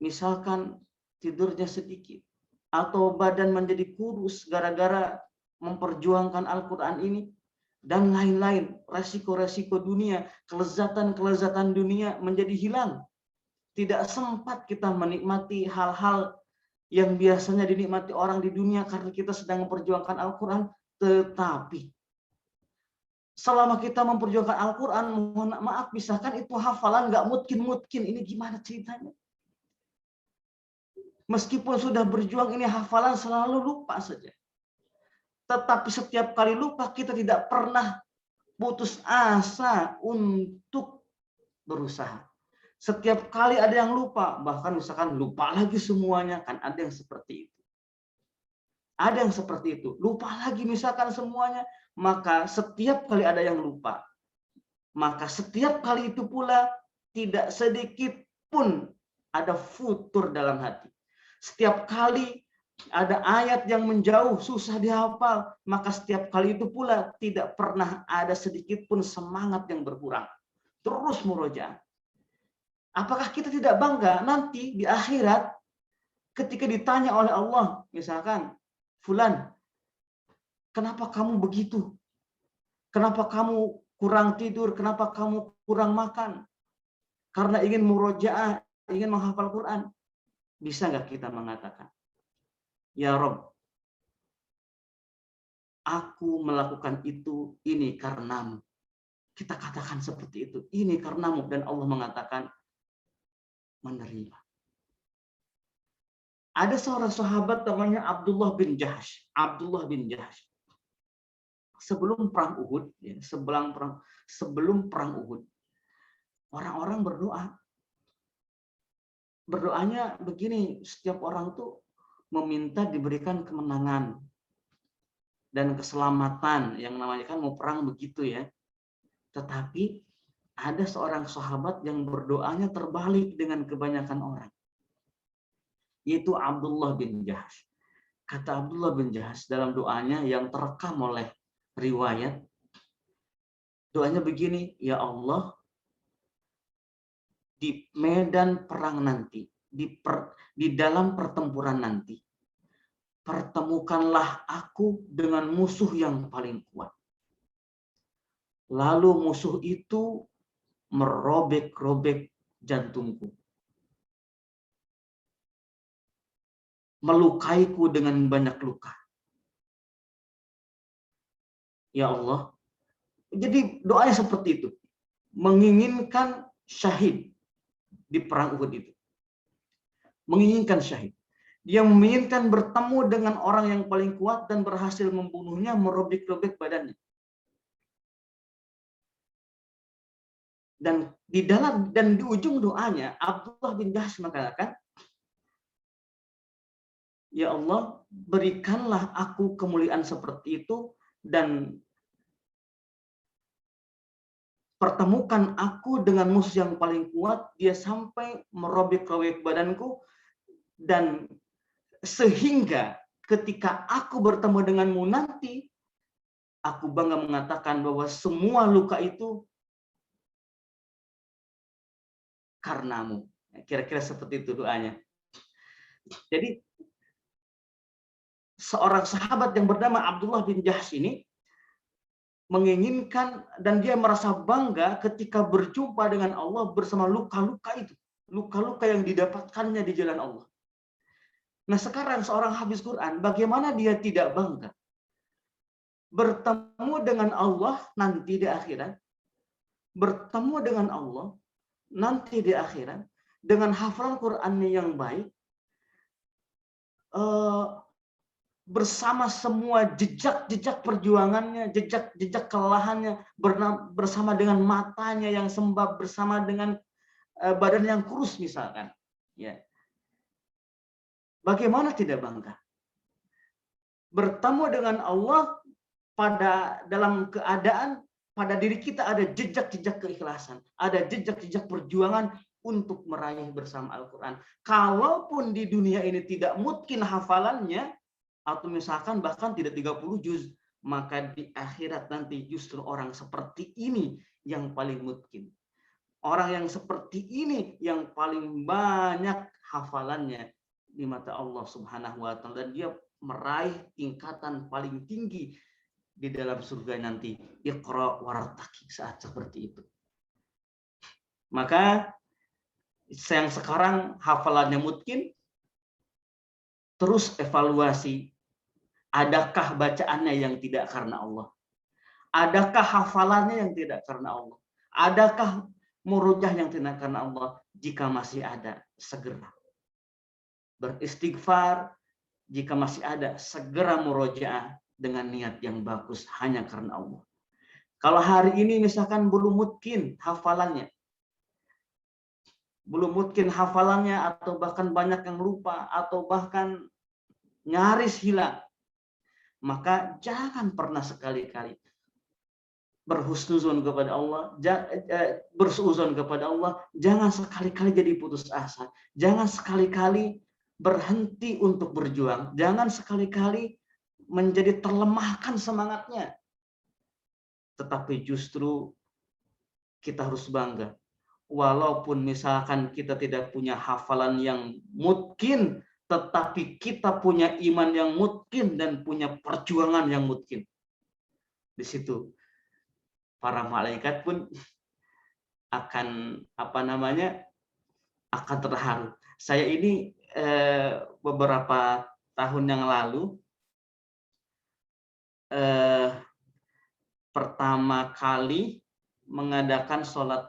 misalkan tidurnya sedikit. Atau badan menjadi kurus gara-gara memperjuangkan Al-Quran ini. Dan lain-lain, resiko-resiko dunia, kelezatan-kelezatan dunia menjadi hilang. Tidak sempat kita menikmati hal-hal yang biasanya dinikmati orang di dunia karena kita sedang memperjuangkan Al-Quran. Tetapi selama kita memperjuangkan Al-Quran, mohon maaf, misalkan itu hafalan nggak mungkin, ini gimana ceritanya? Meskipun sudah berjuang, ini hafalan selalu lupa saja. Tetapi setiap kali lupa, kita tidak pernah putus asa untuk berusaha. Setiap kali ada yang lupa, bahkan misalkan lupa lagi semuanya, kan ada yang seperti itu. Ada yang seperti itu, lupa lagi misalkan semuanya, maka setiap kali ada yang lupa, maka setiap kali itu pula tidak sedikit pun ada futur dalam hati. Setiap kali ada ayat yang menjauh, susah dihafal, maka setiap kali itu pula tidak pernah ada sedikit pun semangat yang berkurang. Terus murojaah. Apakah kita tidak bangga nanti di akhirat ketika ditanya oleh Allah, misalkan, Fulan, kenapa kamu begitu? Kenapa kamu kurang tidur? Kenapa kamu kurang makan? Karena ingin murojaah, ingin menghafal Quran. Bisa nggak kita mengatakan, ya Rob, aku melakukan itu ini karenamu. Kita katakan seperti itu, ini karenamu, dan Allah mengatakan menerima. Ada seorang sahabat namanya Abdullah bin Jahsh. Abdullah bin Jahsh. Sebelum perang Uhud, sebelum perang Uhud, orang-orang berdoa. Berdoanya begini, setiap orang tuh meminta diberikan kemenangan dan keselamatan, yang namanya kan mau perang begitu ya. Tetapi ada seorang sahabat yang berdoanya terbalik dengan kebanyakan orang, yaitu Abdullah bin Jahsh. Kata Abdullah bin Jahsh dalam doanya yang terekam oleh riwayat, doanya begini, ya Allah, di medan perang nanti, di dalam pertempuran nanti, pertemukanlah aku dengan musuh yang paling kuat. Lalu musuh itu merobek-robek jantungku, melukaiku dengan banyak luka. Ya Allah. Jadi doanya seperti itu. Menginginkan syahid di perang Uhud itu. Menginginkan syahid. Dia menginginkan bertemu dengan orang yang paling kuat dan berhasil membunuhnya, merobek-robek badannya. Dan di ujung doanya Abdullah bin Jahsh mengatakan, ya Allah, berikanlah aku kemuliaan seperti itu dan pertemukan aku dengan musuh yang paling kuat, dia sampai merobek-robek badanku, dan sehingga ketika aku bertemu denganmu nanti, aku bangga mengatakan bahwa semua luka itu karenamu. Kira-kira seperti itu doanya. Jadi seorang sahabat yang bernama Abdullah bin Jahsh ini menginginkan dan dia merasa bangga ketika berjumpa dengan Allah bersama luka-luka itu. Luka-luka yang didapatkannya di jalan Allah. Nah sekarang seorang hafiz Quran, bagaimana dia tidak bangga? Bertemu dengan Allah nanti di akhirat. Bertemu dengan Allah nanti di akhirat. Dengan hafalan Qurannya yang baik. Bersama semua jejak-jejak perjuangannya, jejak-jejak kelelahannya, bersama dengan matanya yang sembab, bersama dengan badan yang kurus misalkan, ya. Bagaimana tidak bangga? Bertemu dengan Allah dalam keadaan pada diri kita ada jejak-jejak keikhlasan, ada jejak-jejak perjuangan untuk meraih bersama Al-Quran. Kalaupun di dunia ini tidak mungkin hafalannya, atau misalkan bahkan tidak 30 juz, maka di akhirat nanti justru orang seperti ini yang paling mungkin. Orang yang seperti ini yang paling banyak hafalannya di mata Allah Subhanahu wa taala, dan dia meraih tingkatan paling tinggi di dalam surga nanti. Iqra wartaqi, saat seperti itu. Maka yang sekarang hafalannya mungkin, terus evaluasi, adakah bacaannya yang tidak karena Allah? Adakah hafalannya yang tidak karena Allah? Adakah murojaah yang tidak karena Allah? Jika masih ada, segera beristighfar. Jika masih ada, segera murojaah dengan niat yang bagus hanya karena Allah. Kalau hari ini misalkan belum mungkin hafalannya, atau bahkan banyak yang lupa, atau bahkan nyaris hilang, maka jangan pernah sekali-kali berhusnuzon kepada Allah, bersuuzon kepada Allah, jangan sekali-kali jadi putus asa, jangan sekali-kali berhenti untuk berjuang, jangan sekali-kali menjadi terlemahkan semangatnya. Tetapi justru kita harus bangga, walaupun misalkan kita tidak punya hafalan yang mungkin, tetapi kita punya iman yang mungkin dan punya perjuangan yang mungkin. Di situ para malaikat pun akan akan terharu. Saya ini beberapa tahun yang lalu pertama kali mengadakan sholat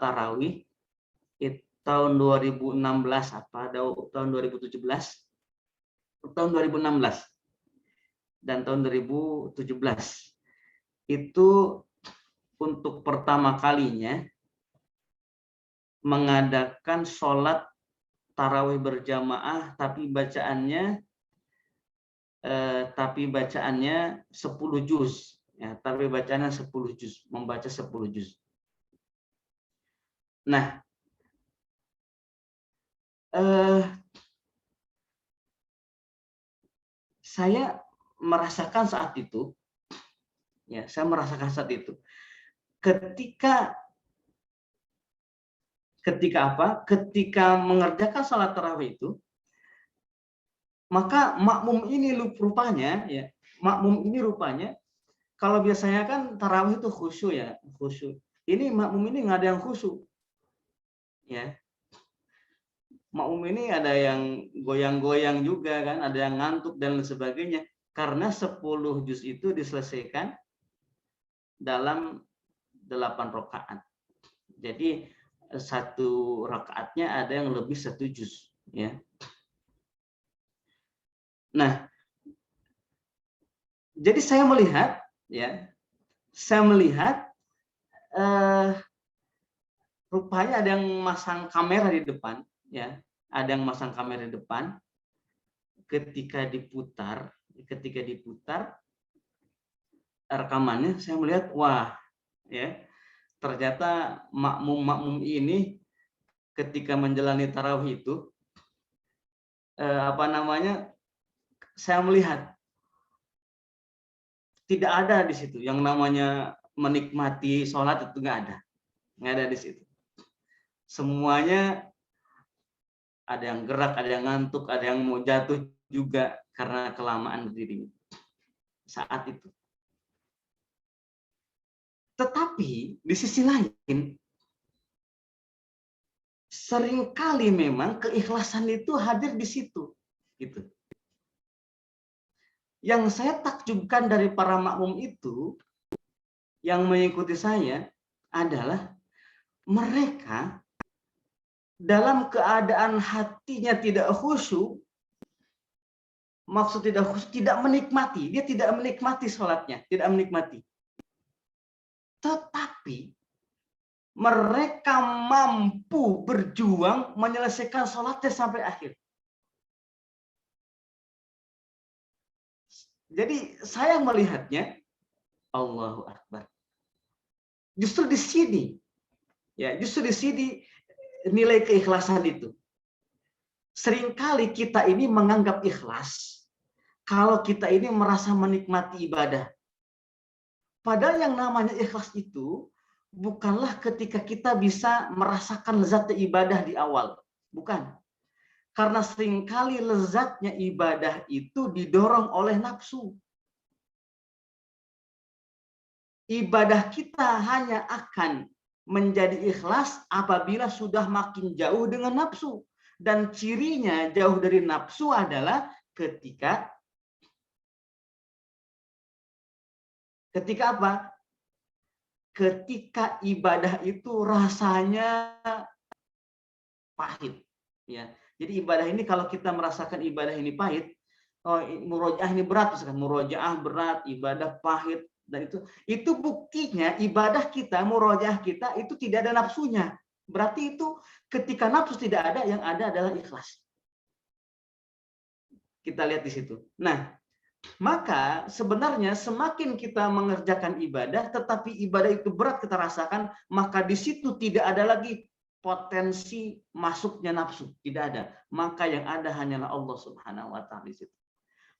tarawih, itu tahun 2016 tahun 2017, tahun 2016 dan tahun 2017. Itu untuk pertama kalinya mengadakan sholat tarawih berjamaah, tapi bacaannya 10 juz, ya, tapi bacaannya 10 juz, membaca 10 juz. Nah, saya merasakan saat itu, ketika mengerjakan sholat tarawih itu, maka makmum ini rupanya, kalau biasanya kan tarawih itu khusyuk, ya, khusyuk. Ini makmum ini nggak ada yang khusyuk, ya. Makmum ini ada yang goyang-goyang juga kan, ada yang ngantuk dan sebagainya, karena 10 juz itu diselesaikan dalam 8 rakaat. Jadi satu rakaatnya ada yang lebih 1 juz, ya. Nah, jadi saya melihat rupanya ada yang masang kamera di depan, ya, ada yang masang kamera di depan. Ketika diputar rekamannya, saya melihat, wah, ya, ternyata makmum ini ketika menjalani tarawih itu, saya melihat tidak ada di situ yang namanya menikmati sholat, itu nggak ada di situ. Semuanya ada yang gerak, ada yang ngantuk, ada yang mau jatuh juga karena kelamaan berdiri saat itu. Tetapi di sisi lain, seringkali memang keikhlasan itu hadir di situ, gitu. Yang saya takjubkan dari para makmum itu yang mengikuti saya adalah mereka dalam keadaan hatinya tidak khusyuk, maksud tidak khusyuk, tidak menikmati, dia tidak menikmati sholatnya, tidak menikmati. Tetapi mereka mampu berjuang menyelesaikan sholatnya sampai akhir. Jadi saya melihatnya, Allahu Akbar. Justru di sini, nilai keikhlasan itu. Seringkali kita ini menganggap ikhlas kalau kita ini merasa menikmati ibadah. Padahal yang namanya ikhlas itu bukanlah ketika kita bisa merasakan lezatnya ibadah di awal. Bukan. Karena seringkali lezatnya ibadah itu didorong oleh nafsu. Ibadah kita hanya akan menjadi ikhlas apabila sudah makin jauh dengan nafsu. Dan cirinya jauh dari nafsu adalah ketika apa? Ketika ibadah itu rasanya pahit. Ya. Jadi ibadah ini kalau kita merasakan ibadah ini pahit, oh, murojaah ini berat, misalkan murojaah berat, ibadah pahit, dan itu buktinya ibadah kita, murojaah kita itu tidak ada nafsunya. Berarti itu ketika nafsu tidak ada, yang ada adalah ikhlas. Kita lihat di situ. Nah, maka sebenarnya semakin kita mengerjakan ibadah, tetapi ibadah itu berat kita rasakan, maka di situ tidak ada lagi potensi masuknya nafsu, tidak ada. Maka yang ada hanyalah Allah Subhanahu wa taala di situ.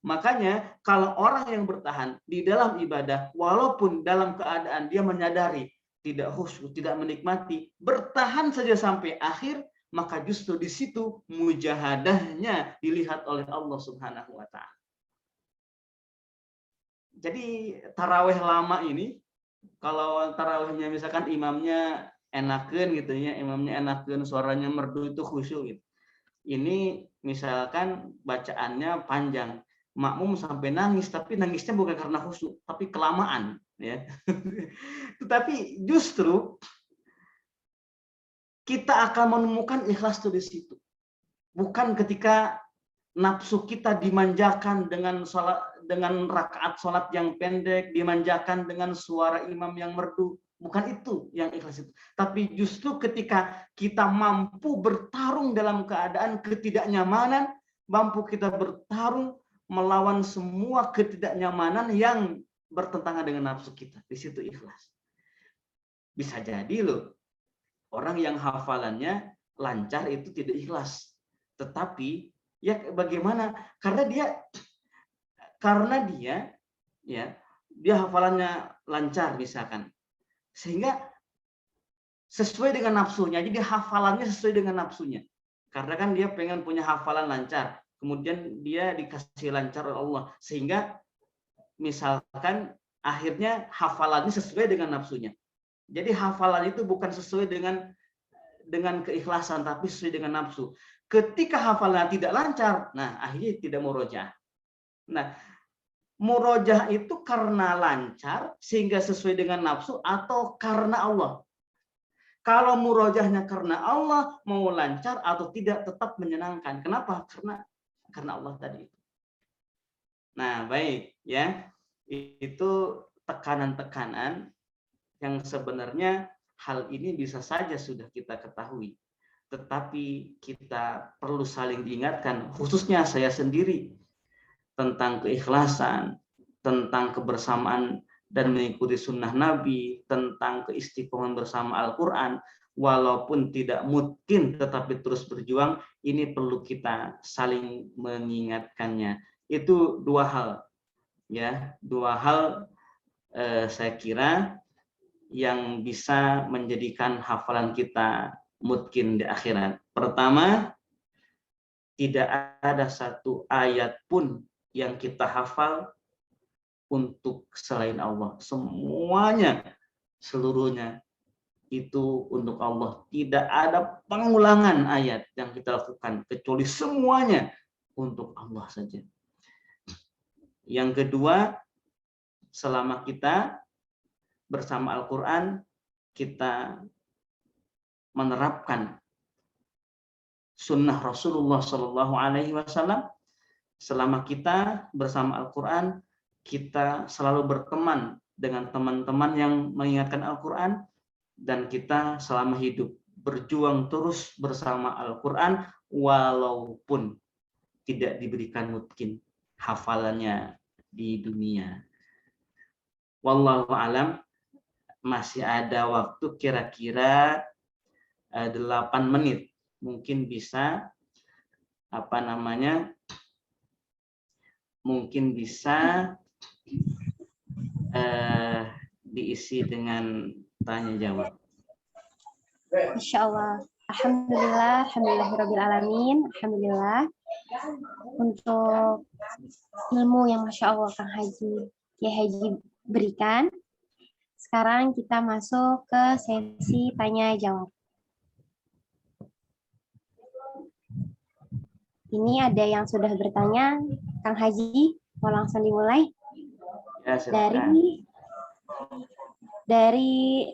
Makanya kalau orang yang bertahan di dalam ibadah, walaupun dalam keadaan dia menyadari tidak khusyuk, tidak menikmati, bertahan saja sampai akhir, maka justru di situ mujahadahnya dilihat oleh Allah Subhanahu wa taala. Jadi taraweh lama ini, kalau tarawehnya misalkan imamnya enakeun gitu ya, imamnya enakeun, suaranya merdu itu khusyuk gitu. Ini misalkan bacaannya panjang, makmum sampai nangis, tapi nangisnya bukan karena khusyuk, tapi kelamaan ya. Tetapi justru kita akan menemukan ikhlas itu di situ. Bukan ketika nafsu kita dimanjakan dengan salat, dengan rakaat salat yang pendek, dimanjakan dengan suara imam yang merdu. Bukan itu yang ikhlas itu. Tapi justru ketika kita mampu bertarung dalam keadaan ketidaknyamanan, mampu kita bertarung melawan semua ketidaknyamanan yang bertentangan dengan nafsu kita. Di situ ikhlas. Bisa jadi loh, orang yang hafalannya lancar itu tidak ikhlas. Tetapi ya bagaimana? Karena dia hafalannya lancar misalkan. Sehingga sesuai dengan nafsunya. Jadi hafalannya sesuai dengan nafsunya. Karena kan dia pengen punya hafalan lancar. Kemudian dia dikasih lancar oleh Allah. Sehingga misalkan akhirnya hafalannya sesuai dengan nafsunya. Jadi hafalan itu bukan sesuai dengan keikhlasan, tapi sesuai dengan nafsu. Ketika hafalannya tidak lancar, nah akhirnya tidak murojaah. Nah, murojaah itu karena lancar sehingga sesuai dengan nafsu atau karena Allah. Kalau murojaahnya karena Allah, mau lancar atau tidak tetap menyenangkan. Kenapa? Karena Allah tadi. Nah, baik ya. Itu tekanan-tekanan yang sebenarnya hal ini bisa saja sudah kita ketahui. Tetapi kita perlu saling diingatkan, khususnya saya sendiri, tentang keikhlasan, tentang kebersamaan dan mengikuti sunnah Nabi, tentang keistiqomahan bersama Al-Quran, walaupun tidak mungkin tetapi terus berjuang, ini perlu kita saling mengingatkannya. Itu dua hal, ya, saya kira yang bisa menjadikan hafalan kita mungkin di akhirat. Pertama, tidak ada satu ayat pun yang kita hafal untuk selain Allah. Semuanya, seluruhnya itu untuk Allah. Tidak ada pengulangan ayat yang kita lakukan, kecuali semuanya untuk Allah saja. Yang kedua, selama kita bersama Al-Quran, kita menerapkan sunnah Rasulullah SAW. Selama kita bersama Al-Quran, kita selalu berteman dengan teman-teman yang mengingatkan Al-Quran, dan kita selama hidup berjuang terus bersama Al-Quran walaupun tidak diberikan mungkin hafalannya di dunia. Wallahu alam, masih ada waktu kira-kira 8 menit. Mungkin bisa mungkin bisa diisi dengan tanya jawab. Insya Allah. Alhamdulillah, alhamdulillahirrabbilalamin. Alhamdulillah untuk ilmu yang Masya Allah Kang Haji, Ya Haji berikan. Sekarang kita masuk ke sesi tanya jawab. Ini ada yang sudah bertanya, Kang Haji, mau langsung dimulai? Ya, silakan. Dari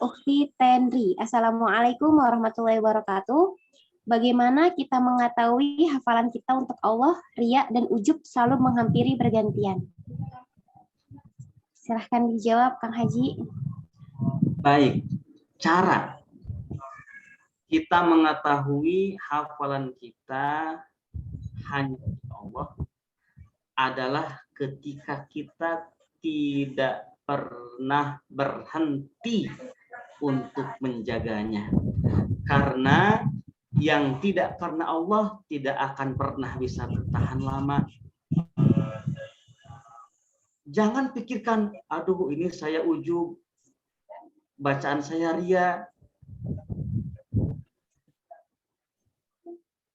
Ukti Tenri. Assalamualaikum warahmatullahi wabarakatuh. Bagaimana kita mengetahui hafalan kita untuk Allah, riya, dan ujub selalu menghampiri bergantian? Silahkan dijawab, Kang Haji. Baik, cara kita mengetahui hafalan kita hanya Allah adalah ketika kita tidak pernah berhenti untuk menjaganya. Karena yang tidak karena Allah tidak akan pernah bisa bertahan lama. Jangan pikirkan, aduh ini saya ujub, bacaan saya ria.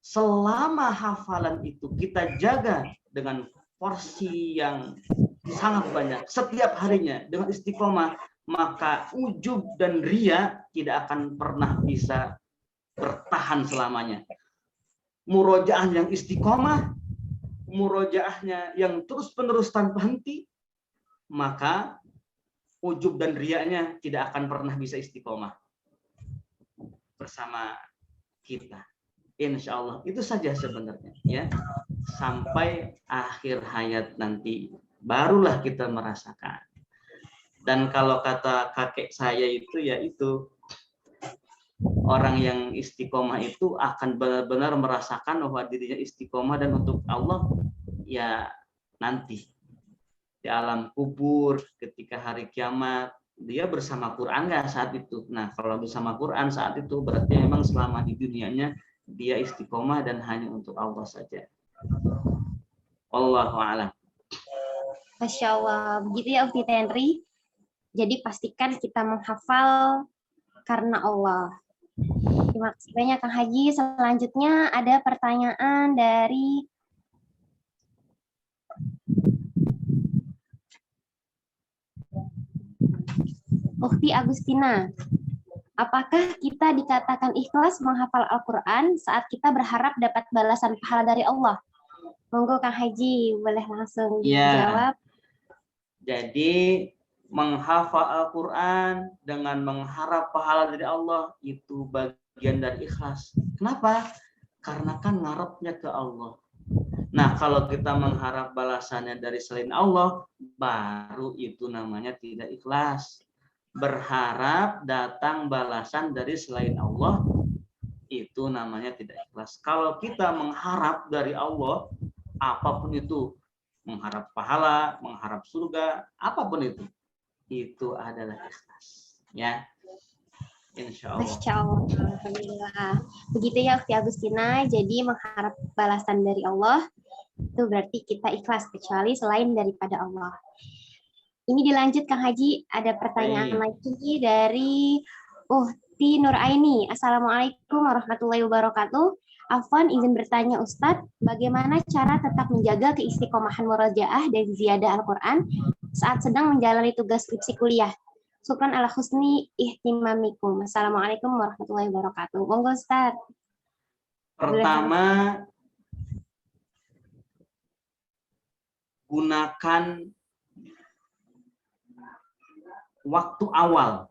Selama hafalan itu kita jaga dengan porsi yang sangat banyak setiap harinya dengan istiqomah, maka ujub dan ria tidak akan pernah bisa bertahan selamanya. Murojaah yang istiqomah, murojaahnya yang terus-menerus tanpa henti, maka ujub dan rianya tidak akan pernah bisa istiqomah bersama kita. Insya Allah itu saja sebenarnya, ya, sampai akhir hayat nanti barulah kita merasakan. Dan kalau kata kakek saya itu, yaitu orang yang istiqomah itu akan benar-benar merasakan bahwa dirinya istiqomah dan untuk Allah, ya nanti di alam kubur ketika hari kiamat dia bersama Quran nggak saat itu. Nah kalau bersama Quran saat itu berarti memang selama di dunianya dia istiqomah dan hanya untuk Allah saja. Wallahu a'lam. Masya Allah, begitu ya Ukti Tenri. Jadi pastikan kita menghafal karena Allah. Terima kasih banyak Kang Haji. Selanjutnya ada pertanyaan dari Ukti Agustina. Apakah kita dikatakan ikhlas menghafal Al-Quran saat kita berharap dapat balasan pahala dari Allah? Monggo Kang Haji, boleh langsung dijawab. Jadi menghafal Al-Quran dengan mengharap pahala dari Allah itu bagian dari ikhlas. Kenapa? Karena kan ngarepnya ke Allah. Nah kalau kita mengharap balasannya dari selain Allah, baru itu namanya tidak ikhlas. Berharap datang balasan dari selain Allah, itu namanya tidak ikhlas. Kalau kita mengharap dari Allah, apapun itu, mengharap pahala, mengharap surga, apapun itu adalah ikhlas. Ya, insya Allah. Masya Allah. Alhamdulillah. Begitu ya Ukti Agustina, jadi mengharap balasan dari Allah, itu berarti kita ikhlas, kecuali selain daripada Allah. Ini dilanjut Kang Haji, ada pertanyaan lagi dari Uhti Nuraini. Assalamualaikum warahmatullahi wabarakatuh. Afwan izin bertanya Ustadz, bagaimana cara tetap menjaga keistiqomahan murojaah dan ziyadah Al-Quran saat sedang menjalani tugas skripsi kuliah? Syukran ala husni ihtimamikum. Assalamualaikum warahmatullahi wabarakatuh. Monggo Ustadz. Pertama, gunakan waktu awal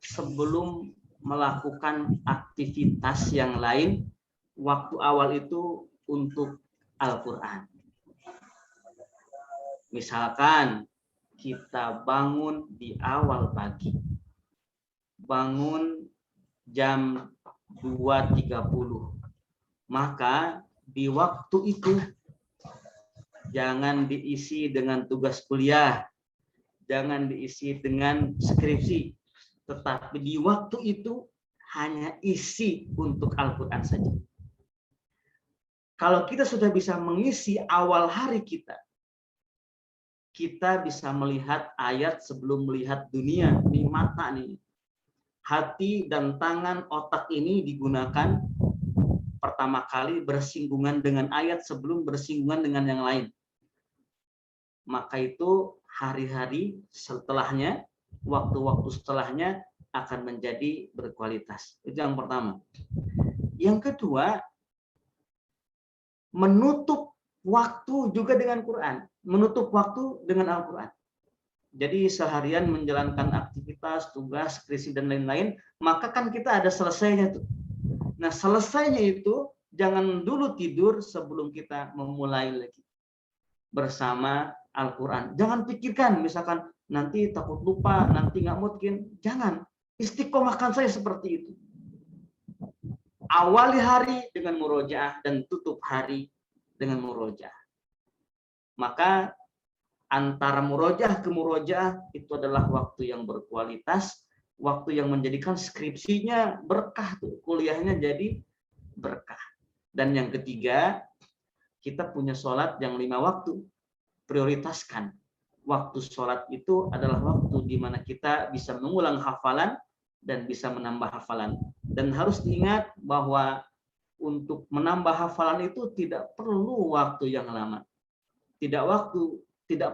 sebelum melakukan aktivitas yang lain. Waktu awal itu untuk Al-Quran. Misalkan kita bangun di awal pagi. Bangun jam 2.30. Maka di waktu itu jangan diisi dengan tugas kuliah, jangan diisi dengan skripsi, tetapi di waktu itu hanya isi untuk Al-Quran saja. Kalau kita sudah bisa mengisi awal hari kita, kita bisa melihat ayat sebelum melihat dunia. Ini mata nih. Hati dan tangan otak ini digunakan pertama kali bersinggungan dengan ayat sebelum bersinggungan dengan yang lain. Maka itu hari-hari setelahnya, waktu-waktu setelahnya akan menjadi berkualitas. Itu yang pertama. Yang kedua, menutup waktu juga dengan Quran, menutup waktu dengan Al-Quran. Jadi seharian menjalankan aktivitas, tugas, skripsi dan lain-lain, maka kan kita ada selesainya tuh. Nah, selesainya itu jangan dulu tidur sebelum kita memulai lagi bersama Al-Quran. Jangan pikirkan misalkan nanti takut lupa, nanti nggak mungkin. Jangan. Istiqomahkan saya seperti itu. Awali hari dengan murojaah dan tutup hari dengan murojaah. Maka antara murojaah ke murojaah itu adalah waktu yang berkualitas, waktu yang menjadikan skripsinya berkah tuh, kuliahnya jadi berkah. Dan yang ketiga, kita punya sholat yang 5 waktu. Prioritaskan. Waktu sholat itu adalah waktu di mana kita bisa mengulang hafalan dan bisa menambah hafalan. Dan harus diingat bahwa untuk menambah hafalan itu tidak perlu waktu yang lama. Tidak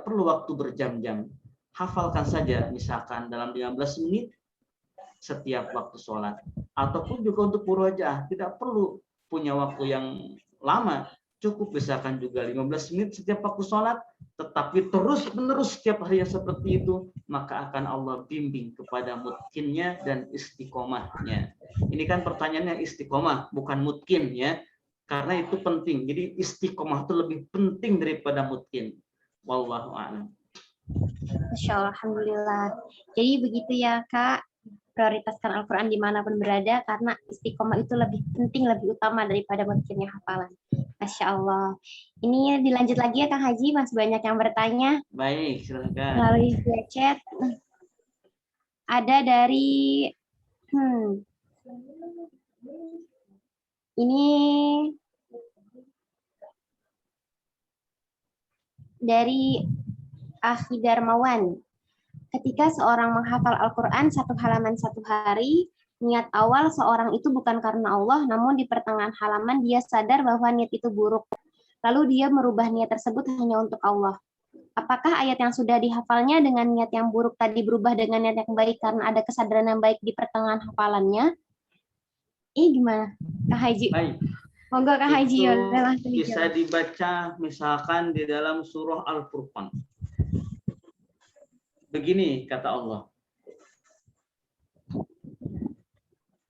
perlu waktu berjam-jam. Hafalkan saja misalkan dalam 15 menit setiap waktu sholat. Ataupun juga untuk murojaah, tidak perlu punya waktu yang lama. Cukup misalkan juga 15 menit setiap waktu sholat, tetapi terus-menerus setiap hari yang seperti itu, maka akan Allah bimbing kepada mutkinnya dan istiqomahnya. Ini kan pertanyaannya istiqomah, bukan mutkin ya. Karena itu penting. Jadi istiqomah itu lebih penting daripada mutkin. Wallahu a'lam. Masya Allah, alhamdulillah. Jadi begitu ya Kak, prioritaskan Al-Quran dimanapun berada karena istiqomah itu lebih penting, lebih utama daripada mungkinnya hafalan. Masya Allah. Ini dilanjut lagi ya Kang Haji, masih banyak yang bertanya. Baik, silakan. Melalui via chat. Ada dari ini dari Akhi Darmawan. Ketika seorang menghafal Al-Quran satu halaman satu hari, niat awal seorang itu bukan karena Allah, namun di pertengahan halaman dia sadar bahwa niat itu buruk. Lalu dia merubah niat tersebut hanya untuk Allah. Apakah ayat yang sudah dihafalnya dengan niat yang buruk tadi berubah dengan niat yang baik karena ada kesadaran yang baik di pertengahan hafalannya? Gimana, Kak Haji? Baik. Monggo Kak Haji. Itu bisa dibaca misalkan di dalam surah Al-Furqan. Begini kata Allah.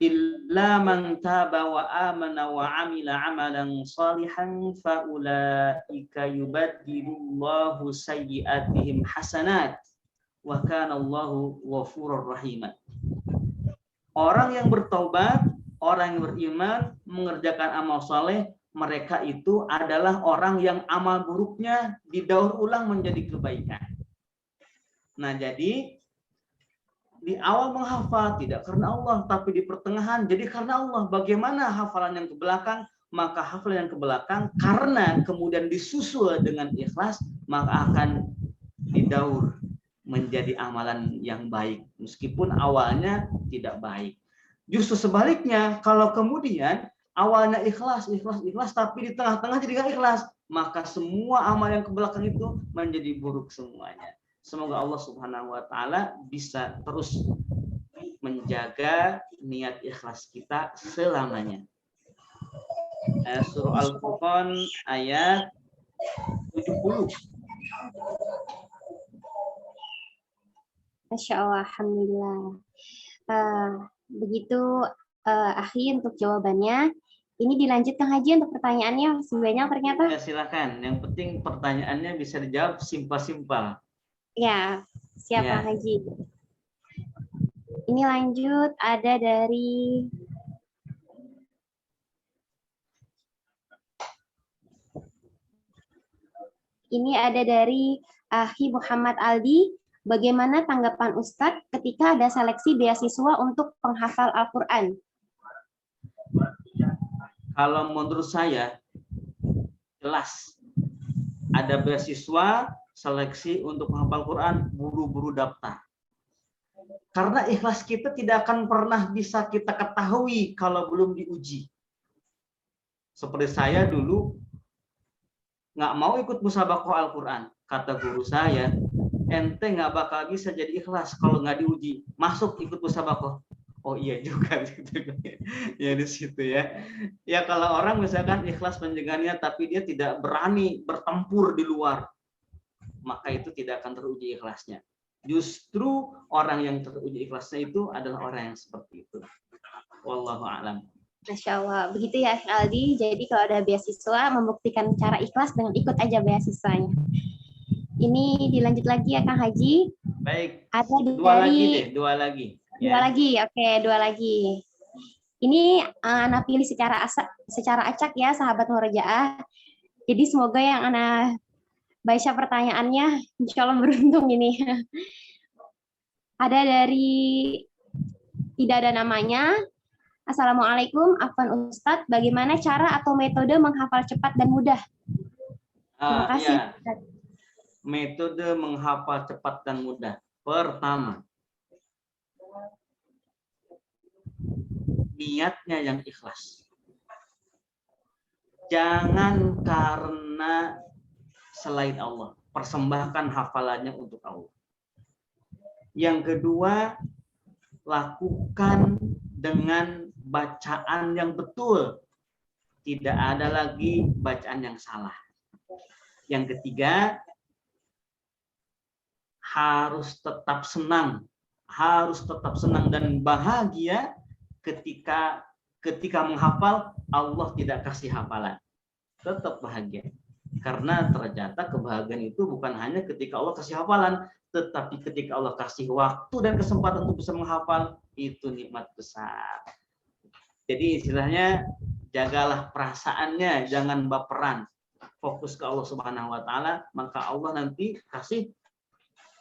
Illa man taba wa amana wa amila amalan salihan fa ulaika yubaddilullahu sayyi'atihim hasanat wa kana Allahu ghafurur rahim. Orang yang bertaubat, orang yang beriman, mengerjakan amal saleh, mereka itu adalah orang yang amal buruknya didaur ulang menjadi kebaikan. Nah, jadi di awal menghafal tidak karena Allah, tapi di pertengahan jadi karena Allah. Bagaimana hafalan yang ke belakang? Maka hafalan yang ke belakang karena kemudian disusul dengan ikhlas, maka akan didaur menjadi amalan yang baik meskipun awalnya tidak baik. Justru sebaliknya, kalau kemudian awalnya ikhlas tapi di tengah-tengah jadi nggak ikhlas, maka semua amal yang ke belakang itu menjadi buruk semuanya. Semoga Allah Subhanahu wa taala bisa terus menjaga niat ikhlas kita selamanya. Surah Al-Furqan ayat 70. Masya Allah, alhamdulillah. Begitu Akhi untuk jawabannya. Ini dilanjut Kang Haji untuk pertanyaannya masih banyak ternyata. Ya, silakan. Yang penting pertanyaannya bisa dijawab simpel-simpel. Ya, siap Ya. Kang Haji. Ini lanjut ada dari Ahi Muhammad Aldi. Bagaimana tanggapan Ustadz ketika ada seleksi beasiswa untuk penghafal Al-Quran? Kalau menurut saya jelas ada beasiswa seleksi untuk menghafal Quran, buru-buru daftar. Karena ikhlas kita tidak akan pernah bisa kita ketahui kalau belum diuji. Seperti saya dulu nggak mau ikut musabaqah Al-Quran. Kata guru saya, ente nggak bakal bisa jadi ikhlas kalau nggak diuji. Masuk ikut musabaqah. Oh iya juga gitu. Ya di situ ya. Ya kalau orang misalkan ikhlas penjagaan tapi dia tidak berani bertempur di luar, maka itu tidak akan teruji ikhlasnya. Justru orang yang teruji ikhlasnya itu adalah orang yang seperti itu. Wallahu a'lam. Masya Allah, begitu ya Aldi. Jadi kalau ada beasiswa, membuktikan cara ikhlas dengan ikut aja beasiswanya. Ini dilanjut lagi ya Kang Haji. Baik. Ada Dua lagi dari deh, dua lagi. dua lagi, oke, dua lagi. Ini Ana pilih secara acak ya, sahabat Murojaah. Jadi semoga yang Ana baca pertanyaannya, insya Allah beruntung ini. Ada dari tidak ada namanya. Assalamualaikum, Afwan Ustadz. Bagaimana cara atau metode menghafal cepat dan mudah? Terima kasih. Ya. Metode menghafal cepat dan mudah. Pertama, niatnya yang ikhlas. Jangan karena selain Allah, persembahkan hafalannya untuk Allah. Yang kedua, lakukan dengan bacaan yang betul. Tidak ada lagi bacaan yang salah. Yang ketiga, harus tetap senang dan bahagia ketika menghafal. Allah tidak kasih hafalan, tetap bahagia, karena ternyata kebahagiaan itu bukan hanya ketika Allah kasih hafalan, tetapi ketika Allah kasih waktu dan kesempatan untuk bisa menghafal, itu nikmat besar. Jadi istilahnya, jagalah perasaannya, jangan baperan, fokus ke Allah Subhanahu wa taala, maka Allah nanti kasih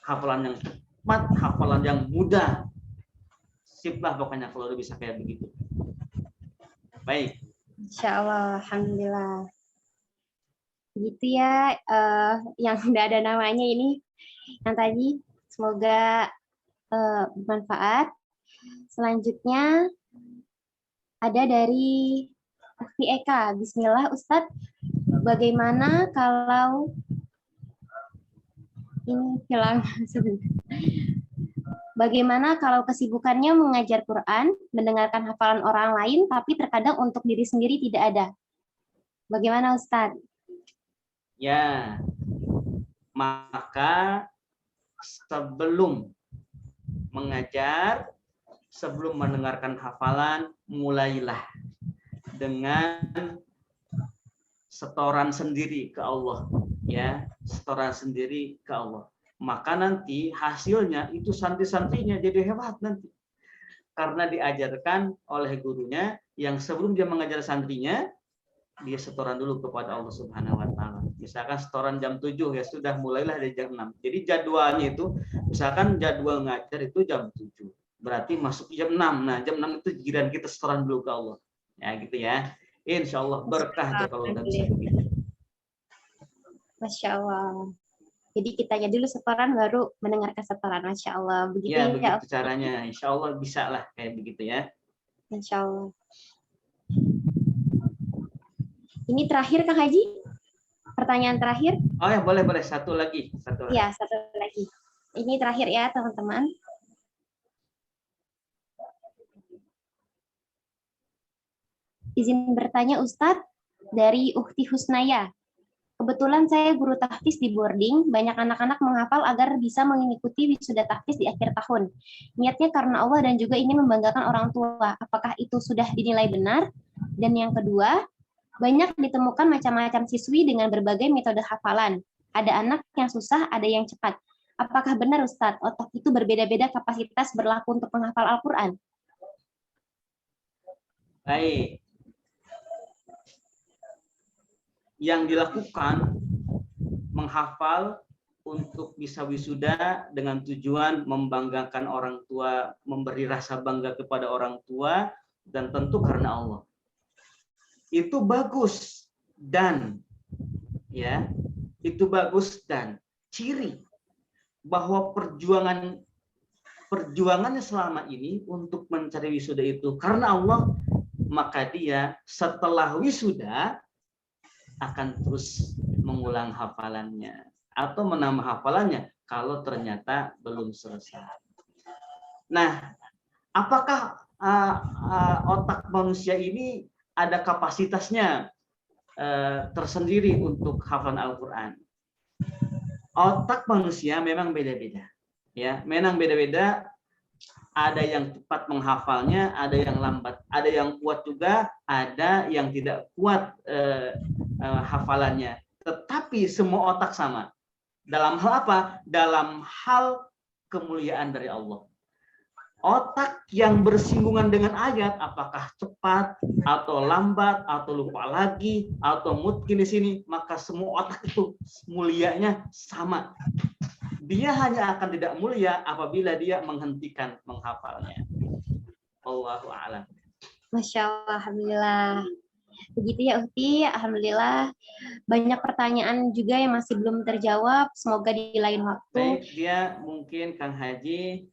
hafalan yang cepat, hafalan yang mudah. Sip lah pokoknya kalau udah bisa kayak begitu. Baik. Insya Allah, alhamdulillah. Begitu ya, yang tidak ada namanya ini, yang tadi. Semoga bermanfaat. Selanjutnya ada dari Ukti Eka. Bismillah Ustadz, bagaimana kalau ini hilang sebentar. Bagaimana kalau kesibukannya mengajar Quran, mendengarkan hafalan orang lain, tapi terkadang untuk diri sendiri tidak ada? Bagaimana Ustadz? Ya, maka sebelum mengajar, sebelum mendengarkan hafalan, mulailah dengan setoran sendiri ke Allah, ya, setoran sendiri ke Allah. Maka nanti hasilnya itu santri-santrinya jadi hebat nanti, karena diajarkan oleh gurunya yang sebelum dia mengajar santrinya, dia setoran dulu kepada Allah Subhanahu wa taala. Misalkan setoran jam 7, ya sudah mulailah dari jam 6. Jadi jadwalnya itu, misalkan jadwal ngajar itu jam 7. Berarti masuk jam 6. Nah, jam 6 itu giliran kita setoran dulu ke Allah. Ya gitu ya. Insya Allah berkah kalau udah bisa begitu. Masya Allah. Jadi kitanya dulu setoran, baru mendengarkan setoran. Masya Allah. Begitu ya, begitu caranya. Insya Allah bisa lah kayak begitu ya. Insya Allah. Ini terakhir Kang Haji, pertanyaan terakhir. Oh ya, boleh satu lagi. Ya, satu lagi. Ini terakhir ya teman-teman. Izin bertanya Ustadz, dari Ukti Husnaya. Kebetulan saya guru tahfiz di boarding, banyak anak-anak menghafal agar bisa mengikuti wisuda tahfiz di akhir tahun. Niatnya karena Allah dan juga ingin membanggakan orang tua. Apakah itu sudah dinilai benar? Dan yang kedua, banyak ditemukan macam-macam siswi dengan berbagai metode hafalan. Ada anak yang susah, ada yang cepat. Apakah benar Ustadz, otak itu berbeda-beda kapasitas berlaku untuk menghafal Al-Quran? Baik. Yang dilakukan menghafal untuk bisa wisuda dengan tujuan membanggakan orang tua, memberi rasa bangga kepada orang tua, dan tentu karena Allah. Itu bagus dan ya, itu bagus dan ciri bahwa perjuangannya selama ini untuk mencari wisuda itu karena Allah, maka dia setelah wisuda akan terus mengulang hafalannya atau menambah hafalannya kalau ternyata belum selesai. Nah, apakah otak manusia ini ada kapasitasnya tersendiri untuk hafalan Al-Quran? Otak manusia memang beda-beda, ya, memang beda-beda. Ada yang cepat menghafalnya, ada yang lambat, ada yang kuat juga, ada yang tidak kuat hafalannya. Tetapi semua otak sama. Dalam hal apa? Dalam hal kemuliaan dari Allah. Otak yang bersinggungan dengan ayat, apakah cepat atau lambat atau lupa lagi atau mungkin di sini, maka semua otak itu mulianya sama. Dia hanya akan tidak mulia apabila dia menghentikan menghafalnya. Allahu a'lam. Masya Allah, alhamdulillah. Begitu ya Uhti, alhamdulillah. Banyak pertanyaan juga yang masih belum terjawab. Semoga di lain waktu. Baik, dia mungkin Kang Haji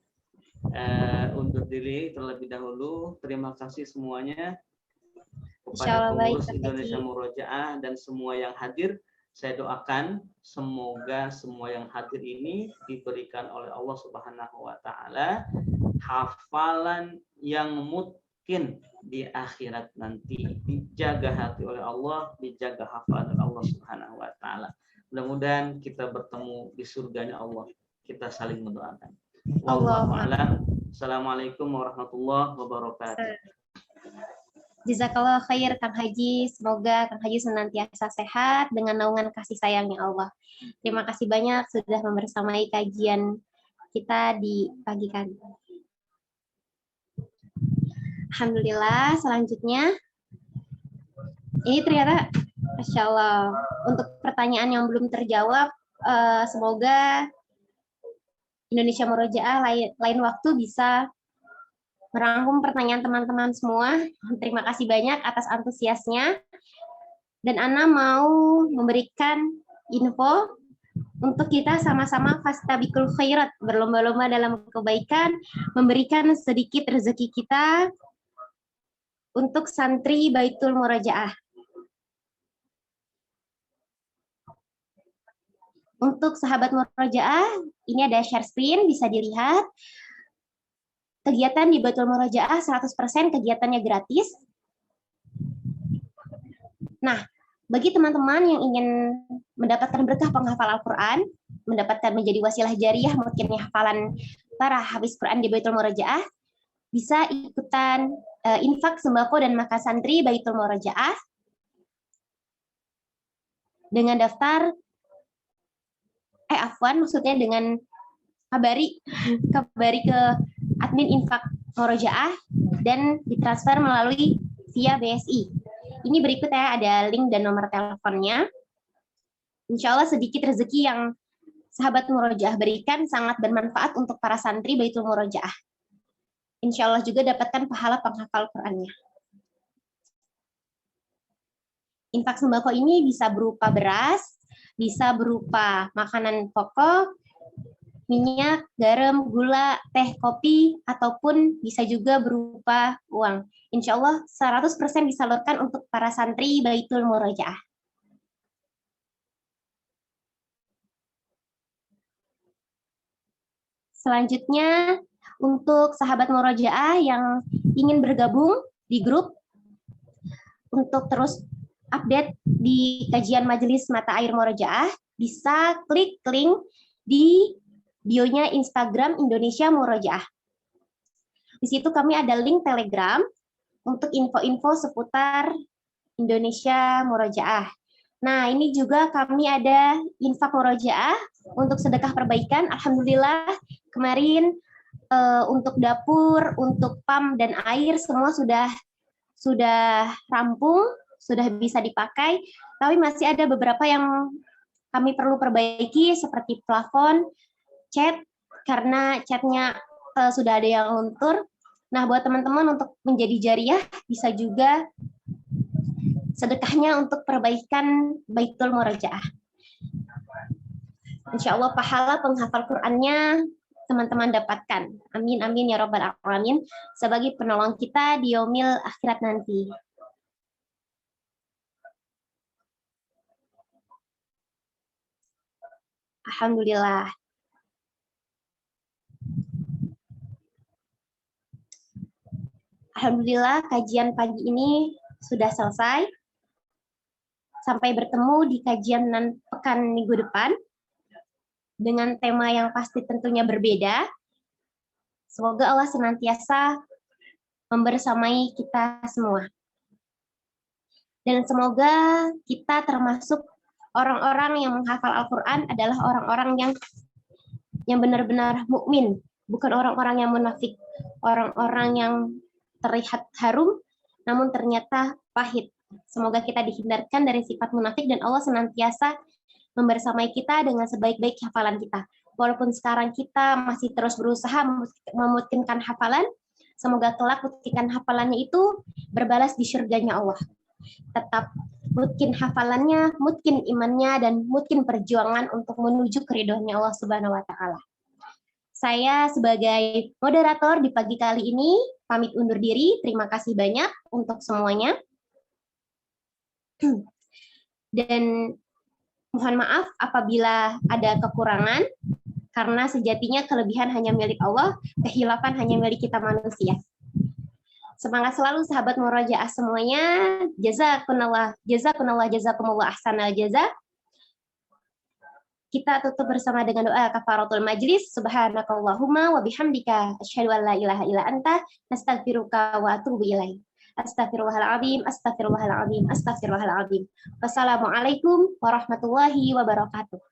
undur diri terlebih dahulu. Terima kasih semuanya kepada pengurus Indonesia Murojaah dan semua yang hadir. Saya doakan semoga semua yang hadir ini diberikan oleh Allah Subhanahu wa taala hafalan yang mungkin di akhirat nanti, dijaga hati oleh Allah, dijaga hafalan oleh Allah Subhanahu wa taala. Mudah-mudahan kita bertemu di surganya Allah. Kita saling mendoakan. Wallahu a'lam. Assalamualaikum warahmatullahi wabarakatuh. Jazakallah khair Kang Haji. Semoga Kang Haji senantiasa sehat dengan naungan kasih sayangnya Allah. Terima kasih banyak sudah membersamai kajian kita di pagi kali. Alhamdulillah, selanjutnya ini ternyata Masya Allah, untuk pertanyaan yang belum terjawab, semoga Indonesia Murojaah lain waktu bisa merangkum pertanyaan teman-teman semua. Terima kasih banyak atas antusiasnya. Dan Ana mau memberikan info untuk kita sama-sama fastabiqul khairat, berlomba-lomba dalam kebaikan, memberikan sedikit rezeki kita untuk santri Baitul Murojaah. Untuk sahabat Murojaah, ini ada share screen, bisa dilihat. Kegiatan di Baitul Murojaah 100% kegiatannya gratis. Nah, bagi teman-teman yang ingin mendapatkan berkah penghafal Al-Quran, mendapatkan menjadi wasilah jariah mungkin hafalan para hafiz Quran di Baitul Murojaah, bisa ikutan infak sembako dan makan santri Baitul Murojaah dengan daftar maksudnya dengan kabari ke admin infak Murojaah dan ditransfer melalui via BSI. Ini berikut ya, ada link dan nomor teleponnya. Insya Allah sedikit rezeki yang sahabat Murojaah berikan sangat bermanfaat untuk para santri Baitul Murojaah. Insya Allah juga dapatkan pahala penghafal Qurannya. Infak sembako ini bisa berupa beras, bisa berupa makanan pokok, minyak, garam, gula, teh, kopi, ataupun bisa juga berupa uang. Insya Allah 100% disalurkan untuk para santri Baitul Murojaah. Selanjutnya, untuk sahabat Murojaah yang ingin bergabung di grup, untuk terus update di kajian Majelis Mata Air Murojaah, bisa klik link di bio-nya Instagram Indonesia Murojaah. Di situ kami ada link Telegram untuk info-info seputar Indonesia Murojaah. Nah, ini juga kami ada infak murojaah untuk sedekah perbaikan. Alhamdulillah kemarin untuk dapur, untuk PAM dan air semua sudah rampung, sudah bisa dipakai. Tapi masih ada beberapa yang kami perlu perbaiki seperti plafon, cat, karena catnya sudah ada yang luntur. Nah, buat teman-teman untuk menjadi jariah bisa juga sedekahnya untuk perbaikan Baitul Murojaah. Insya Allah pahala penghafal Qur'annya teman-teman dapatkan. Amin, amin ya Rabbal Alamin. Sebagai penolong kita di yaumil akhirat nanti. Alhamdulillah. Alhamdulillah kajian pagi ini sudah selesai. Sampai bertemu di kajian pekan minggu depan dengan tema yang pasti tentunya berbeda. Semoga Allah senantiasa membersamai kita semua. Dan semoga kita termasuk orang-orang yang menghafal Al-Quran adalah orang-orang yang benar-benar mukmin, bukan orang-orang yang munafik, orang-orang yang terlihat harum, namun ternyata pahit. Semoga kita dihindarkan dari sifat munafik dan Allah senantiasa membersamai kita dengan sebaik-baik hafalan kita. Walaupun sekarang kita masih terus berusaha memutkinkan hafalan, semoga kelak mutkinkan hafalannya itu berbalas di surganya Allah. Tetap mutkin hafalannya, mutkin imannya, dan mutkin perjuangan untuk menuju keridhoannya Allah Subhanahu wa Ta'ala. Saya sebagai moderator di pagi kali ini pamit undur diri. Terima kasih banyak untuk semuanya. Dan mohon maaf apabila ada kekurangan, karena sejatinya kelebihan hanya milik Allah, kehilafan hanya milik kita manusia. Semangat selalu sahabat murojaah semuanya. Jazakumullah, jazakumullah ahsanal jazaa. Kita tutup bersama dengan doa kafaratul majlis. Subhanakallahumma wa bihamdika asyhadu an la ilaha illa anta nastaghfiruka wa atubu ilaik. Astaghfirullahaladzim, astaghfirullahaladzim, astaghfirullahaladzim. Wassalamualaikum warahmatullahi wabarakatuh.